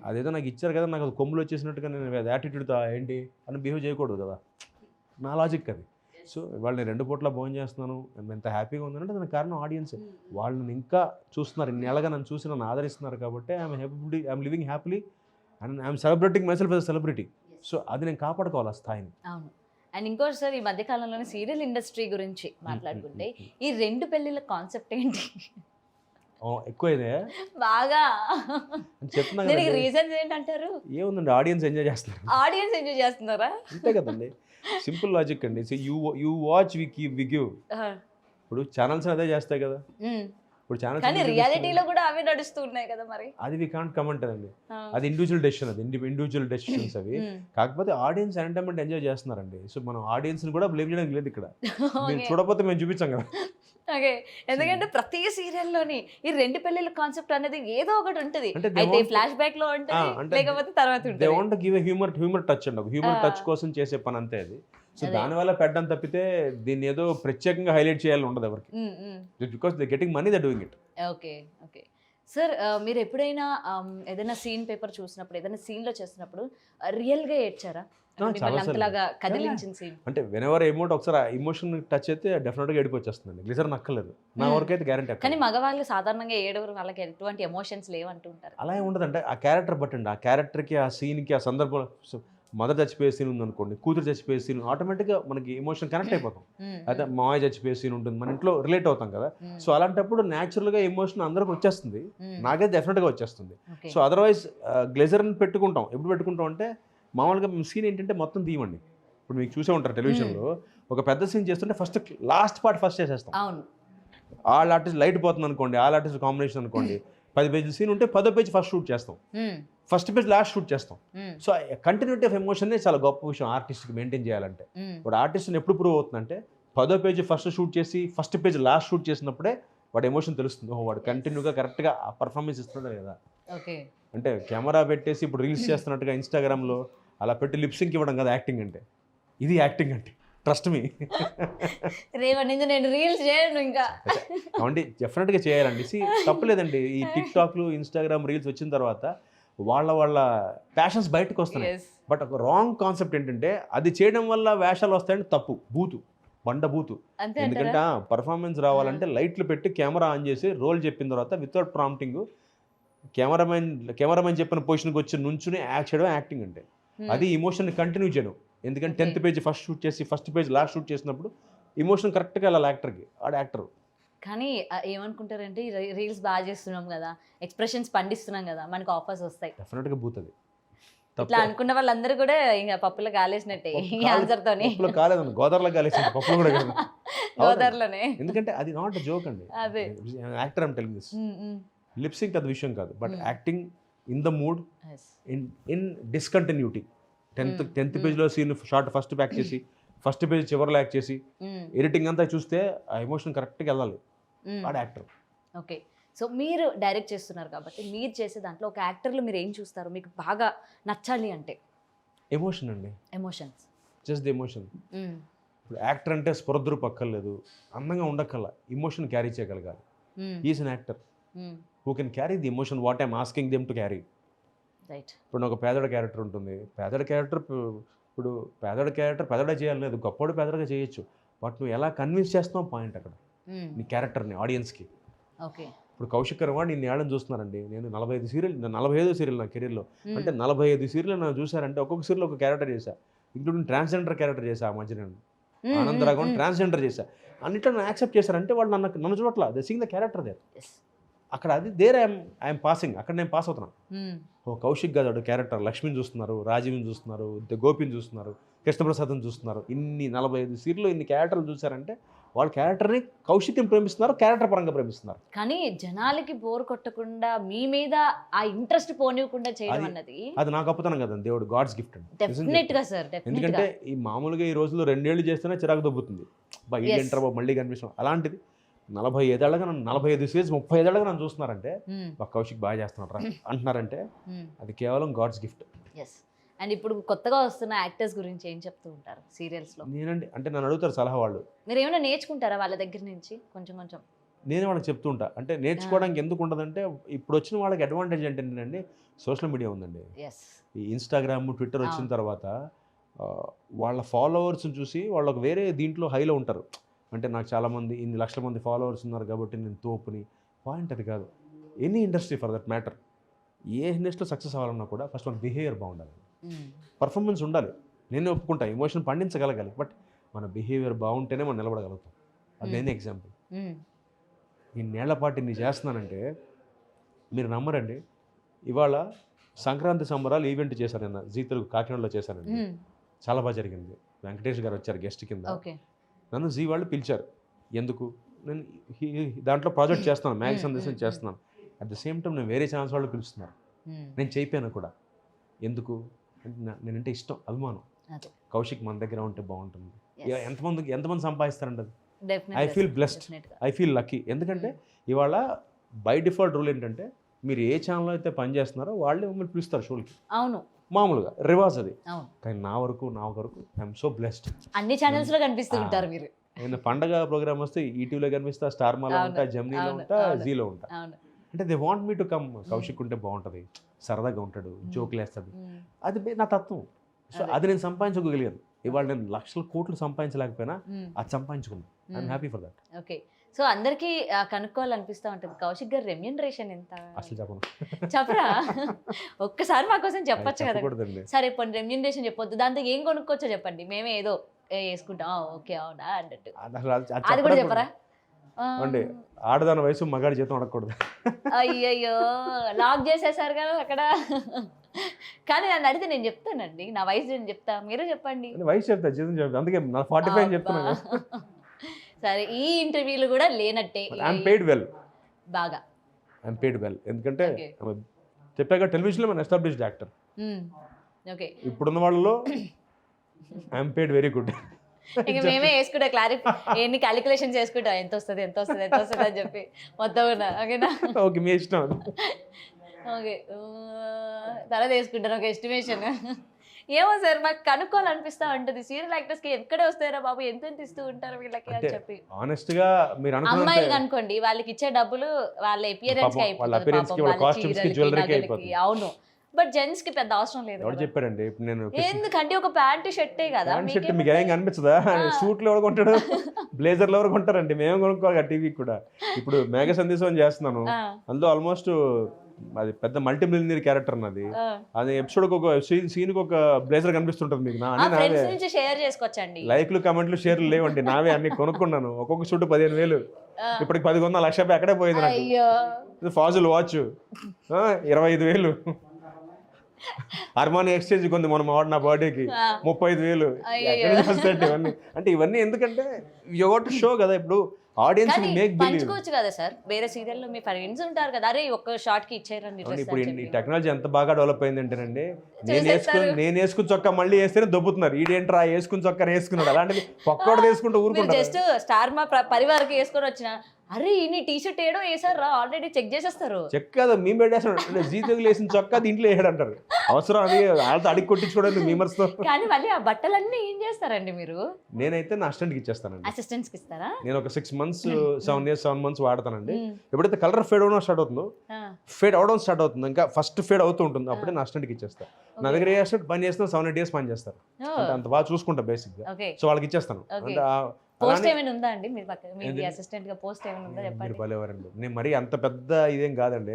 అదేదో నాకు ఇచ్చారు కదా, నాకు అది కొమ్ములు వచ్చేసినట్టుగా నేను యాటిట్యూడ్తో ఏంటి అని బిహేవ్ చేయకూడదు కదా, నా లాజిక్ అది. సో ఇవాళ నేను 2 పూట్ల భోజనం చేస్తున్నాను, నేను ఎంత హ్యాపీగా ఉందంటే దానికి కారణం ఆడియన్సే. వాళ్ళని ఇంకా చూస్తున్నారు, ఇన్నేళ్ళగా నన్ను చూసి నన్ను ఆదరిస్తున్నారు కాబట్టి I'm living happily and I'm celebrating my self as a celebrity. So అది నేను కాపాడుకోవాలి ఆ స్థాయిని. అవును. అండ్ ఇంకోటి సార్, ఈ మధ్యకాలంలోనే సీరియల్ ఇండస్ట్రీ గురించి మాట్లాడుకుంటే ఈ 2 పెళ్ళిళ్ళ కాన్సెప్ట్ ఏంటి? ఎక్కువైతే బాగా చెప్తున్నా, దీనికి రీజన్స్ ఏంటంటారు? ఏముందండి, ఆడియన్స్ ఎంజాయ్ చేస్తున్నారు. ఆడియన్స్ ఎంజాయ్ చేస్తున్నారా? అంతే కదండి, సింపుల్ లాజిక్ అండి. You watch we give. ఇప్పుడు ఛానల్స్ అదే చేస్తాయి కదా, ఇప్పుడు ఛానల్స్ కానీ రియాలిటీలో కూడా అవే నడుస్తూ ఉన్నాయి కదా మరి. అది వి కాంట్ కమెంట్ అండి, అది ఇండివిజువల్ డెసిషన్, అది ఇండివిజువల్ డెసిషన్స్ అవి. కాకపోతే ఆడియన్స్ ఎంటర్టైన్మెంట్ ఎంజాయ్ చేస్తున్నారండి. సో మనం ఆడియన్స్ని కూడా బ్లేమ్ చేయడానికి లేదు ఇక్కడ, మీరు చూడకపోతే మేము చూపించాం కదా. ఓకే, ఎందుకంటే ప్రతి సీరియల్లోని ఈ 2 పెళ్ళిళ్ళ కాన్సెప్ట్ అనేది ఏదో ఒకటి ఉంటుంది. అయితే ఫ్లాష్ బ్యాక్ లో ఉంటుంది, లేకపోతే తర్వాత ఉంటుంది. They want to give a humour touch అండి, హ్యూమర్ టచ్ కోసం చేసే పని అంతే అది. సో దానివల్ల పెట్టడం తప్పితే దీన్ని ఏదో ప్రత్యేకంగా హైలైట్ చేయాలని ఉండదు ఎవరికి, because they getting money they doing it. Okay okay sir, మీరు ఎప్పుడైనా ఏదైనా సీన్ పేపర్ చూసినప్పుడు, ఏదైనా సీన్లో చేస్తున్నప్పుడు రియల్గా ఏడ్చారా? అంతలాగా కదిలించిన సీన్ అంటే వెనెవర్ ఎమోట్ ఒకసారి ఎమోషన్ టచ్ అయితే డెఫినెట్గా ఏడుపు వచ్చేస్తుందండి. గ్లిజర్ నక్కలేదు నా వరకు అయితే గ్యారెంటీ. కానీ మగవాళ్ళు సాధారణంగా ఏడవరు, వాళ్ళకి ఎటువంటి ఎమోషన్స్ లేవంటూ ఉంటారు. అలా ఏమి ఉండదంటే ఆ క్యారెక్టర్ బట్టండి, ఆ క్యారెక్టర్కి, ఆ సీన్కి, ఆ సందర్భంలో. మదర్ చచ్చిపోయే సీన్ ఉందనుకోండి, కూతురు చచ్చిపోయే సీన్, ఆటోమేటిక్గా మనకి ఎమోషన్ కనెక్ట్ అయిపోతాం. అయితే మావయ్య చచ్చిపోయే సీన్ ఉంటుంది, మన ఇంట్లో రిలేట్ అవుతాం కదా. సో అలాంటప్పుడు న్యాచురల్గా ఎమోషన్ అందరికి వచ్చేస్తుంది, నాకైతే డెఫినెట్గా వచ్చేస్తుంది. సో అదర్వైజ్ గ్లేజర్ని పెట్టుకుంటాం, ఎప్పుడు పెట్టుకుంటాం అంటే మామూలుగా సీన్ ఏంటంటే మొత్తం తీయండి. ఇప్పుడు మీకు చూసే ఉంటారు టెలివిజన్లో, ఒక పెద్ద సీన్ చేస్తుంటే ఫస్ట్ లాస్ట్ పార్ట్ ఫస్ట్ చేసేస్తాం. ఆల్ ఆర్టిస్ట్ లైట్ పోతుంది అనుకోండి, ఆల్ ఆర్టిస్ట్ కాంబినేషన్ అనుకోండి, 10 పేజీల సీన్ ఉంటే 10వ పేజ్ ఫస్ట్ షూట్ చేస్తాం, ఫస్ట్ పేజ్ లాస్ట్ షూట్ చేస్తాం. సో కంటిన్యూటీ ఆఫ్ ఎమోషన్ చాలా గొప్ప విషయం ఆర్టిస్ట్కి మెయింటైన్ చేయాలంటే. ఇప్పుడు ఆర్టిస్ట్ని ఎప్పుడు ప్రూవ్ అవుతుందంటే 10వ పేజ్ ఫస్ట్ షూట్ చేసి ఫస్ట్ పేజ్ లాస్ట్ షూట్ చేసినప్పుడే వాడు ఎమోషన్ తెలుస్తుంది, ఓహో వాడు కంటిన్యూగా కరెక్ట్గా ఆ పర్ఫార్మెన్స్ ఇస్తున్నాడు కదా. అంటే కెమెరా పెట్టేసి ఇప్పుడు రీల్స్ చేస్తున్నట్టుగా ఇన్స్టాగ్రామ్లో అలా పెట్టి లిప్సింక్ ఇవ్వడం కదా యాక్టింగ్ అంటే. ఇది యాక్టింగ్ అంటే, ట్రస్ట్ మీ. రేపటి నుంచి నేను రీల్స్ చేయను ఇంకా. కాబట్టి డెఫినెట్గా చేయాలండి. తప్పలేదండి, ఈ టిక్ టాక్లు, ఇన్స్టాగ్రామ్ రీల్స్ వచ్చిన తర్వాత వాళ్ళ ప్యాషన్స్ బయటకు వస్తున్నాయి. బట్ ఒక రాంగ్ కాన్సెప్ట్ ఏంటంటే అది చేయడం వల్ల వేషాలు వస్తాయంటే తప్పు, బండ బూతు. ఎందుకంటే పర్ఫార్మెన్స్ రావాలంటే లైట్లు పెట్టి కెమెరా ఆన్ చేసి రోల్ చెప్పిన తర్వాత వితౌట్ ప్రాంప్టింగ్ కెమెరామెన్ చెప్పిన పొజిషన్కి వచ్చి నుంచుని యాక్ట్ చేయడం యాక్టింగ్ అంటే. అది ఇమోషన్ కంటిన్యూ చేయడం. ఎందుకంటే 10th పేజ్ ఫస్ట్ షూట్ చేసి ఫస్ట్ పేజ్ లాస్ట్ షూట్ చేసినప్పుడు ఇమోషన్ కరెక్ట్గా వెళ్ళాలి యాక్టర్కి, ఆడు యాక్టర్. కానీ ఏమనుకుంటారంటే రీల్స్ బాగా చేస్తున్నాం కదా, ఎక్స్ప్రెషన్స్ పండిస్తున్నాం కదా, మనకు ఆఫర్స్ వస్తాయి. డెఫినెట్గా బూతుంది. ఇట్లా అనుకున్న వాళ్ళందరూ కూడా ఇంకా పప్పులో కాలేసినట్టే ఈ ఆన్సర్తోనే. పప్పులో కాలేదండి, గోదావరిలో కాలేసింది, పప్పులో కూడా కాదు, గోదావరిలోనే. ఎందుకంటే అది నాట్ జోక్ అండి, actor I'm telling this. Lip sync అది విషయం కాదు, but acting in the mood, in discontinuity. 10th పేజ్లో సీన్ షార్ట్ ఫస్ట్ బ్యాక్ చేసి ఫస్ట్ పేజ్ చివరిలో యాక్ట్ చేసి ఎడిటింగ్ అంతా చూస్తే ఆ ఎమోషన్ కరెక్ట్గా వెళ్ళాలి, వాడు యాక్టర్. ఓకే, సో మీరు డైరెక్ట్ చేస్తున్నారు కాబట్టి మీరు చేసే దాంట్లో ఒక యాక్టర్లో మీరు ఏం చూస్తారు, మీకు బాగా నచ్చాలి అంటే? ఎమోషన్ అండి, ఎమోషన్స్, జస్ట్ ది ఎమోషన్. ఇప్పుడు యాక్టర్ అంటే స్పృద్రు పక్కర్లేదు, అందంగా ఉండక్కల్లా, ఎమోషన్ క్యారీ చేయగలగాలి. Is an actor. Who can carry the emotion what I'm asking them to carry. Right. ఇప్పుడు ఒక పేదోడ క్యారెక్టర్ ఉంటుంది, పేదోడ క్యారెక్టర్ ఇప్పుడు పేదోడ క్యారెక్టర్ పేదోడే చేయాలి లేదు, గొప్పోడు పేదోడుగా చేయొచ్చు. బట్ నువ్వు ఎలా కన్విన్స్ చేస్తున్నావు పాయింట్ అక్కడ నీ క్యారెక్టర్ని ఆడియన్స్కి. ఓకే. ఇప్పుడు కౌశిక్ కర్వాణి నేను ఏళ్ళని చూస్తున్నానండి, నేను 45 సీరియల్, 45 సీరియల్ నా కెరీర్లో. అంటే 45 సీరియల్ నన్ను చూసారంటే ఒక్కొక్క సీరియల్ ఒక క్యారెక్టర్ చేశా, ఇంక్లూడింగ్ ట్రాన్స్జెండర్ క్యారెక్టర్ చేశా. ఆ మధ్య నేను ఆనందరాగం ట్రాన్స్జెండర్ చేశా. అన్నిట్లో నన్ను యాక్సెప్ట్ చేశారంటే వాళ్ళు నన్ను చూడట్లా, they sing the character there. అక్కడ అది దేర్ ఐఎమ్ పాసింగ్, అక్కడ నేను పాస్ అవుతున్నాను. ఓ కౌశిక్ గారు క్యారెక్టర్ లక్ష్మిని చూస్తున్నారు, రాజీవ్ని చూస్తున్నారు, గోపిని చూస్తున్నారు, కృష్ణప్రసాద్ని చూస్తున్నారు. ఇన్ని 45 సీరియల్లో ఇన్ని క్యారెక్టర్లు చూసారంటే వాళ్ళ క్యారెక్టర్ని కౌశిక్ని ప్రేమిస్తున్నారు, క్యారెక్టర్ పరంగా ప్రేమిస్తున్నారు. కానీ జనాలకి బోర్ కొట్టకుండా మీ మీద ఆ ఇంట్రెస్ట్ పోనివ్వకుండా చేయడం అన్నది అది నాకు గొప్పతనం కదండి, దేవుడు గాడ్స్ గిఫ్ట్ అండి. డెఫినెట్ గా సార్. ఎందుకంటే ఈ మామూలుగా ఈ రోజుల్లో 2 ఏళ్ళు చేస్తేనే చిరాకు దొబ్బుతుంది, ఈ ఎంటర్ మళ్ళీ కనిపిస్తాం. అలాంటిది 45 ఏళ్ళగా నన్ను 45 సీరియల్స్ 35 ఏళ్ళగా నన్ను చూస్తున్నారంటే కౌశిక్ బాగా చేస్తున్నాడు అంటున్నారంటే అది కేవలం గాడ్స్ గిఫ్ట్. ఎస్. అండ్ ఇప్పుడు కొత్తగా వస్తున్న యాక్టర్స్ గురించి ఏం చెప్తూ ఉంటారు సీరియల్స్లో? నేనండి అంటే నన్ను అడుగుతారు సలహా వాళ్ళు, మీరు ఏమైనా నేర్చుకుంటారా వాళ్ళ దగ్గర నుంచి కొంచెం కొంచెం? నేనే వాళ్ళకి చెప్తూ ఉంటా. అంటే నేర్చుకోవడానికి ఎందుకు ఉండదంటే ఇప్పుడు వచ్చిన వాళ్ళకి అడ్వాంటేజ్ ఏంటంటే సోషల్ మీడియా ఉందండి. ఈ ఇన్స్టాగ్రామ్, ట్విట్టర్ వచ్చిన తర్వాత వాళ్ళ ఫాలోవర్స్ని చూసి వాళ్ళు ఒక వేరే దీంట్లో హైలో ఉంటారు. అంటే నాకు చాలామంది ఇన్ని లక్షల మంది ఫాలోవర్స్ ఉన్నారు కాబట్టి నేను తోపుని. పాయింట్ అది కాదు. Any industry for that matter, ఏ ఇండస్ట్రీలో సక్సెస్ అవ్వాలన్నా కూడా ఫస్ట్ మన బిహేవియర్ బాగుండాలి, పర్ఫార్మెన్స్ ఉండాలి. నేను ఒప్పుకుంటా ఎమోషన్ పండించగలగాలి, బట్ మన బిహేవియర్ బాగుంటేనే మనం నిలబడగలుగుతాం. అది నేను ఎగ్జాంపుల్. ఇన్నేళ్ల పాటు ఇన్ని చేస్తున్నానంటే మీరు నమ్మరండి, ఇవాళ సంక్రాంతి సంబరాలు ఈవెంట్ చేశాను నిన్న జీ తెలుగు కాకినాడలో చేశానండి. చాలా బాగా జరిగింది. వెంకటేష్ గారు వచ్చారు గెస్ట్ కింద. నన్ను జీ వాళ్ళు పిలిచారు. ఎందుకు? నేను దాంట్లో ప్రాజెక్ట్ చేస్తున్నాను, మ్యాగీ సందేశం చేస్తున్నాను. అట్ ద సేమ్ టైం నేను వేరే ఛానల్స్ వాళ్ళు పిలుస్తున్నారు, నేను చేయిపోయాను కూడా. ఎందుకు? నేనంటే ఇష్టం, అభిమానం. కౌశిక్ మన దగ్గర ఉంటే బాగుంటుంది. ఎంతమంది సంపాదిస్తారండి అది. I feel blessed, I feel lucky. ఎందుకంటే ఇవాళ బై డిఫాల్ట్ రూల్ ఏంటంటే మీరు ఏ ఛానల్లో అయితే పని చేస్తున్నారో వాళ్ళే మిమ్మల్ని పిలుస్తారు షోలకి. అవును, మామూలుగా రివాజ్ అది. కానీ నా వరకు ఐఎమ్ సో బ్లెస్డ్. అన్ని ఛానల్స్ లో కనిపిస్తూ ఉంటారు మీరు. నేను పండగ ప్రోగ్రామ్ వస్తే ఈటీవీలో కనిపిస్తా, స్టార్ మాలో ఉంటా, జెమినీలో ఉంటా, జీలో ఉంటా. అంటే they want me to come. Kaushik ఉంటే బాగుంటుంది, సరదాగా ఉంటాడు, జోకులు వేస్తాడు. అది నా తత్వం. సో అది నేను సంపాదించుకోగలిగాను. ఇవాళ నేను లక్షల కోట్లు సంపాదించలేకపోయినా అది సంపాదించుకున్నాను. I'm happy for that. Okay. So అందరికీ కనుక్కోవాలనిపిస్తూ ఉంటుంది, కౌశిక్ గారు రెమ్యూనరేషన్ ఎంత? అసలు చెప్పను. చెప్పరా? ఒక్కసారి మా కోసం చెప్పొచ్చు కదా. సరే పోనీ రెమ్యూనరేషన్ చెప్పొద్దు, దాంతో ఏం కొనుక్కోవచ్చో చెప్పండి, మేమే ఏదో వేసుకుంటాం. ఓకే, అవునా అన్నట్టు అది కూడా చెప్పరా? అంటే ఆడదాని వయసు మగాడి జీతం అడగకూడదు. అయ్యయ్యో, లాక్ చేసేసారు కదా అక్కడ. కానీ నన్ను అడిగితే నేను చెప్తానండి, నా వయసు నేను చెప్తా, మీరే చెప్పండి. వయసు చెప్తా, జీతం చెప్తా, అందుకే 45 చెప్తున్నా. సరే, ఈ ఇంటర్వ్యూలు కూడా లేనట్టే. ఐఎమ్ పెయిడ్ వెల్, బాగా ఐఎమ్ పెయిడ్ వెల్. ఎందుకంటే చెప్పాక టెలివిజన్లో మన ఎస్టాబ్లిష్డ్ యాక్టర్. ఓకే, ఇప్పుడున్న వాళ్ళలో ఐఎమ్ పెయిడ్ వెరీ గుడ్. ఇక మేమే వేసుకుంటా, ఎన్ని క్యాలిక్యులేషన్స్ వేసుకుంటాం, ఎంత వస్తుంది అని చెప్పి మొత్తం. ఓకేనా? ఓకే, మీ ఇష్టం. ఓకే, తర్వాత వేసుకుంటాను ఒక ఎస్టిమేషన్. ఏమో సార్, మాకు కనుక్కోవాలనిపిస్తా ఉంటుంది, సీరియల్ యాక్టర్స్కి ఎక్కడే వస్తారా బాబు, ఎంత ఇస్తూ ఉంటారు వీళ్ళకి అని చెప్పి. ఆనెస్ట్ గా మీరు అమ్మాయిలు అనుకోండి, వాళ్ళకి ఇచ్చే డబ్బులు వాళ్ళ అపియరెన్స్ కి అయిపోతుంది. అవును, బట్ జెంట్స్ కి పెద్ద అవసరం లేదు. ఎవరు చెప్పారండి? ఇప్పుడు నేను ఎందుకంటే ఒక ప్యాంటు షర్టే కదా. షర్ట్ మీకు ఏం కనిపించదా? సూట్లు ఎవరు కొంటాడు, బ్లేజర్లు ఎవరు కొంటారండి? మేము కొనుక్కోవాలి టీవీ కూడా. ఇప్పుడు మేఘ సందేశం చేస్తున్నాను, అందులో ఆల్మోస్ట్ అది పెద్ద మల్టీ మిలియనీర్ క్యారెక్టర్ నాది. అది ఎపిసోడ్ ఒక సీన్ కి ఒక బ్లేజర్ కనిపిస్తుంటది మీకు. షేర్ చేసుకోవచ్చండి. లైక్లు, కమెంట్లు, షేర్లు లేవండి నావే, అన్ని కొనుక్కున్నాను. ఒక్కొక్క షూట్ 15,000. ఇప్పటికి 10 కొన్నా, 1,00,000 అక్కడే పోయింది నాకు. Fossil watch 25,000. హార్మోని ఎక్స్చేంజ్ కొంది మొన్న వాడు నా బర్త్డేకి 35,000. ఇవన్నీ అంటే ఇవన్నీ ఎందుకంటే యు గాట్ టు షో కదా. ఇప్పుడు ఆడియన్స్ మేక్ బిలీవ్ పంచుకోవచ్చు కదా సార్, వేరే సీరియల్లో మీ ఫ్రెండ్స్ ఉంటారు కదా, అరే ఒక్క షాట్ కి ఇచ్చేరండి. ఇప్పుడు ఈ టెక్నాలజీ ఎంత బాగా డెవలప్ అయింది అంటేనండి, నేను వేసుకుని చొక్కా మళ్ళీ వేస్తేనే దొబ్బుతున్నారు. ఈడేంట్రా వేసుకుని చొక్కా వేసుకున్నాడు, అలాంటిది పక్కోడు వేసుకుంటూ ఊరుకుంటారు. జస్ట్ స్టార్ మా పరివార్కి వేసుకొని వచ్చిన అరే నీ టీ షర్ట్ ఏడో వేసారా ఆల్రెడీ చెక్ చేసేస్తారు. చెక్ కాదు మేము పెట్టేస్తాడు, జీ తెలుగులో వేసిన చొక్కా దీంట్లో వేసాడు అంటారు. అవసరం అది వాళ్ళతో అడిగి కొట్టించుకోవడానికి మీమర్స్తో. కానీ మళ్ళీ ఆ బట్టలన్నీ ఏం చేస్తారండి మీరు? నేనైతే నా అసిస్టెంట్కి ఇచ్చేస్తానండి. అసిస్టెంట్స్కి ఇస్తారా? నేను ఒక 6 months 7 months వాడతానండి. ఎప్పుడైతే కలర్ ఫేడ్ అవడం స్టార్ట్ అవుతుందో, ఫేడ్ అవడం స్టార్ట్ అవుతుంది, ఇంకా ఫస్ట్ ఫేడ్ అవుతూ ఉంటుంది, అప్పుడే నా అసిస్టెంట్కి ఇచ్చేస్తాను. నా దగ్గర ఏ అసిస్టెంట్ పని చేస్తాను 7-8 days పని చేస్తారు, అంటే అంత బాగా చూసుకుంటా బేసిక్గా. సో వాళ్ళకి ఇచ్చేస్తాను. అంటే పోస్ట్ ఏమైనా ఉందా అండి మీరు పక్క మీ అసిస్టెంట్ గా పోస్ట్ ఏమైనా ఉందా చెప్పండి. మీరు భలేవారండి. నేను మరీ అంత పెద్ద ఇదేం కాదండి.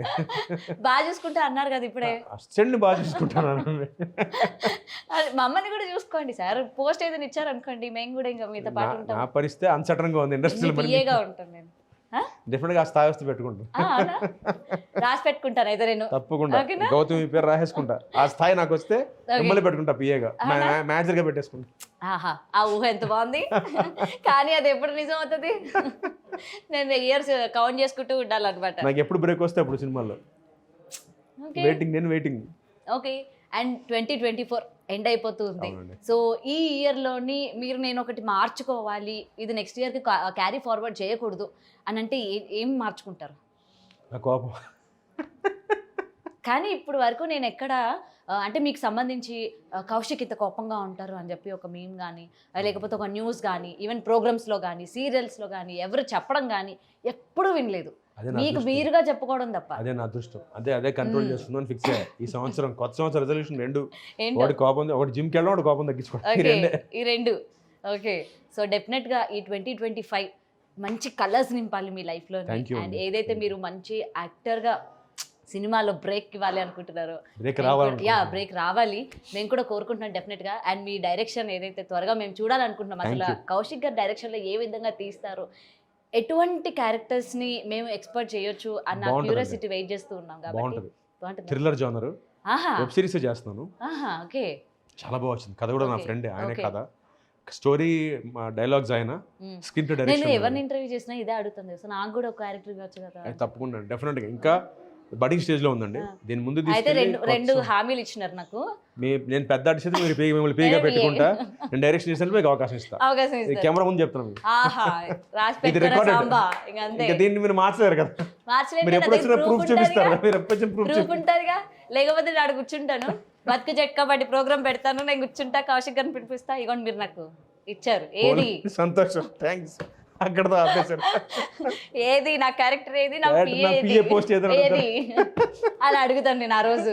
బాగా చూసుకుంటా అన్నారు కదా ఇప్పుడే. అసిస్టెంట్ని బాగా చూసుకుంటాను. మమ్మల్ని కూడా చూసుకోండి సార్. పోస్ట్ ఏదైనా ఇచ్చారనుకోండి మేము కూడా ఇంకా మీతో పాటు ఉంటాం. నా పరిస్థితి అన్సర్టన్ గా ఉంది ఇండస్ట్రీలో. పిఏగా ఉంటాను నేను. డెఫినెట్ గా ఆ స్థాయి వస్తే పెట్టుకుంటాను. రాసి పెట్టుకుంటాను అయితే నేను తప్పకుండా. గౌతమి పేరు రాసేసుకుంటా. ఆ స్థాయి నాకు వస్తే మిమ్మల్ని పెట్టుకుంటా పిఏగా, మేనేజర్ గా పెట్టేసుకుంటా. ఆహా, ఆ ఊహ ఎంత బాగుంది. కానీ అది ఎప్పుడు నిజం అవుతుంది? నేను ఇయర్స్ కౌంట్ చేసుకుంటూ ఉండాలన్నమాట. నాకు ఎప్పుడు బ్రేక్ వస్తే అప్పుడు సినిమాలో వెయిటింగ్, నేను వెయిటింగ్. ఓకే. అండ్ 2024 ఎండ్ అయిపోతుంది. సో ఈ ఇయర్లోని మీరు నేను ఒకటి మార్చుకోవాలి, ఇది నెక్స్ట్ ఇయర్కి క్యారీ ఫార్వర్డ్ చేయకూడదు అని అంటే ఏం మార్చుకుంటారు? కోపం. కానీ ఇప్పుడు వరకు నేను ఎక్కడ అంటే మీకు సంబంధించి కౌశిక్ ఇంత కోపంగా ఉంటారు అని చెప్పి ఒక మీమ్ కానీ లేకపోతే ఒక న్యూస్ కానీ ఈవెన్ ప్రోగ్రామ్స్లో కానీ సీరియల్స్లో కానీ ఎవరు చెప్పడం కానీ ఎప్పుడూ వినలేదు. మీకు మీరుగా చెప్పుకోవడం తప్ప. అదే నా అదృష్టం. అదే కంట్రోల్ చేస్తుందని ఫిక్స్ అయ్యా. ఈ సంవత్సరం కొత్త సంవత్సరం రెజల్యూషన్ 2. ఒకటి కోపం, ఒకటి జిమ్కి వెళ్ళడం, ఒకటి కోపం తగ్గించుకోవడం. ఈ 2. ఓకే. సో డెఫినెట్గా ఈ 2025 మంచి కలర్స్ నింపాలి మీ లైఫ్లో. అండ్ ఏదైతే మీరు మంచి యాక్టర్గా సినిమాలో బ్రేక్ ఇవ్వాలి అనుకుంటున్నారో, బ్రేక్ రావాలి మేము కూడా కోరుకుంటున్నాం డెఫినెట్గా. అండ్ మీ డైరెక్షన్ ఏదైతే త్వరగా మేము చూడాలనుకుంటున్నాం, అసలు కౌశిక్ గారి డైరెక్షన్లో ఏ విధంగా తీస్తారో, ఎటువంటి క్యారెక్టర్స్ ని మేము ఎక్స్పెక్ట్ చేయొచ్చు అన్న క్యూరియాసిటీ వెయిట్ చేస్తూ ఉన్నాం. కాబట్టి థ్రిల్లర్ జోనర్ వెబ్ సిరీస్ చేస్తున్నాను. ఓకే. చాలా బాగా వచ్చింది. కథ కూడా నా ఫ్రెండ్, ఆయన కథ, స్టోరీ, డైలాగ్స్ ఆయన, స్క్రీన్ ప్లే డైరెక్షన్. నేను ఎవరిని ఇంటర్వ్యూ చేసినా ఇదే అడుగుతుంది, సో నాకు కూడా ఒక క్యారెక్టర్ ఇవ్వచ్చు కదా. తప్పకుండా, డెఫినెట్ గా. ఇంకా బడింగ్ స్టేజ్ లో ఉందండి. దీని ముందు అయితే రెండు హామీలు ఇచ్చినారు నాకు. నేను పెద్ద ఆర్టిస్ట్ మీరు మిమ్మల్ని పేగా పెట్టుకుంటా, నేను డైరెక్షన్ చేసిన మీకు అవకాశం ఇస్తాను. కెమెరా ముందు చెప్తున్నాను. దీన్ని మీరు మార్చలేరు కదా. మీరు ఎప్పుడు వచ్చినా ప్రూఫ్ చూపిస్తారు. మీరు ఎప్పుడు వచ్చిన ప్రూఫ్ ఉంటుందిగా, లేకపోతే నేను కూర్చుంటాను, బతుకు చెక్కబడి ప్రోగ్రామ్ పెడతాను, నేను కూర్చుంటా, కౌశిక్ గారిని పిలిపిస్తా. ఇగోండి మీరు నాకు ఇచ్చారు. ఏది? సంతోషం, థ్యాంక్స్. అక్కడతో ఆపేశారు. ఏది నా క్యారెక్టర్, ఏది నా పోస్ట్ ఏది అలా అడుగుతాను నేను ఆ రోజు.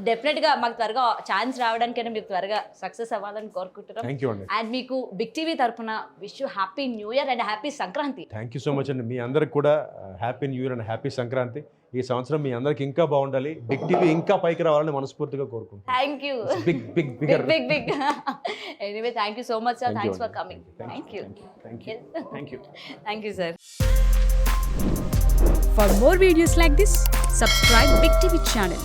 డెఫినెట్ గా మాకు త్వరగా ఛాన్స్ రావడానికైనా మీరు త్వరగా సక్సెస్ అవ్వాలని కోరుకుంటున్నాం. అండ్ మీకు బిగ్ టీవీ తరఫున wish you happy new year and happy Sankranti. Thank you so much అండి. మీ అందరికి కూడా happy new year and happy Sankranti. ఈ సంవత్సరం మీ అందరికి ఇంకా బాగుండాలి, బిగ్ టీవీ ఇంకా పైకి రావాలని మనస్ఫూర్తిగా కోరుకుంటున్నాను. Thank you. Big anyway thank you so much sir. Thanks for coming. Thank you sir. For more videos like this, subscribe Big TV channel.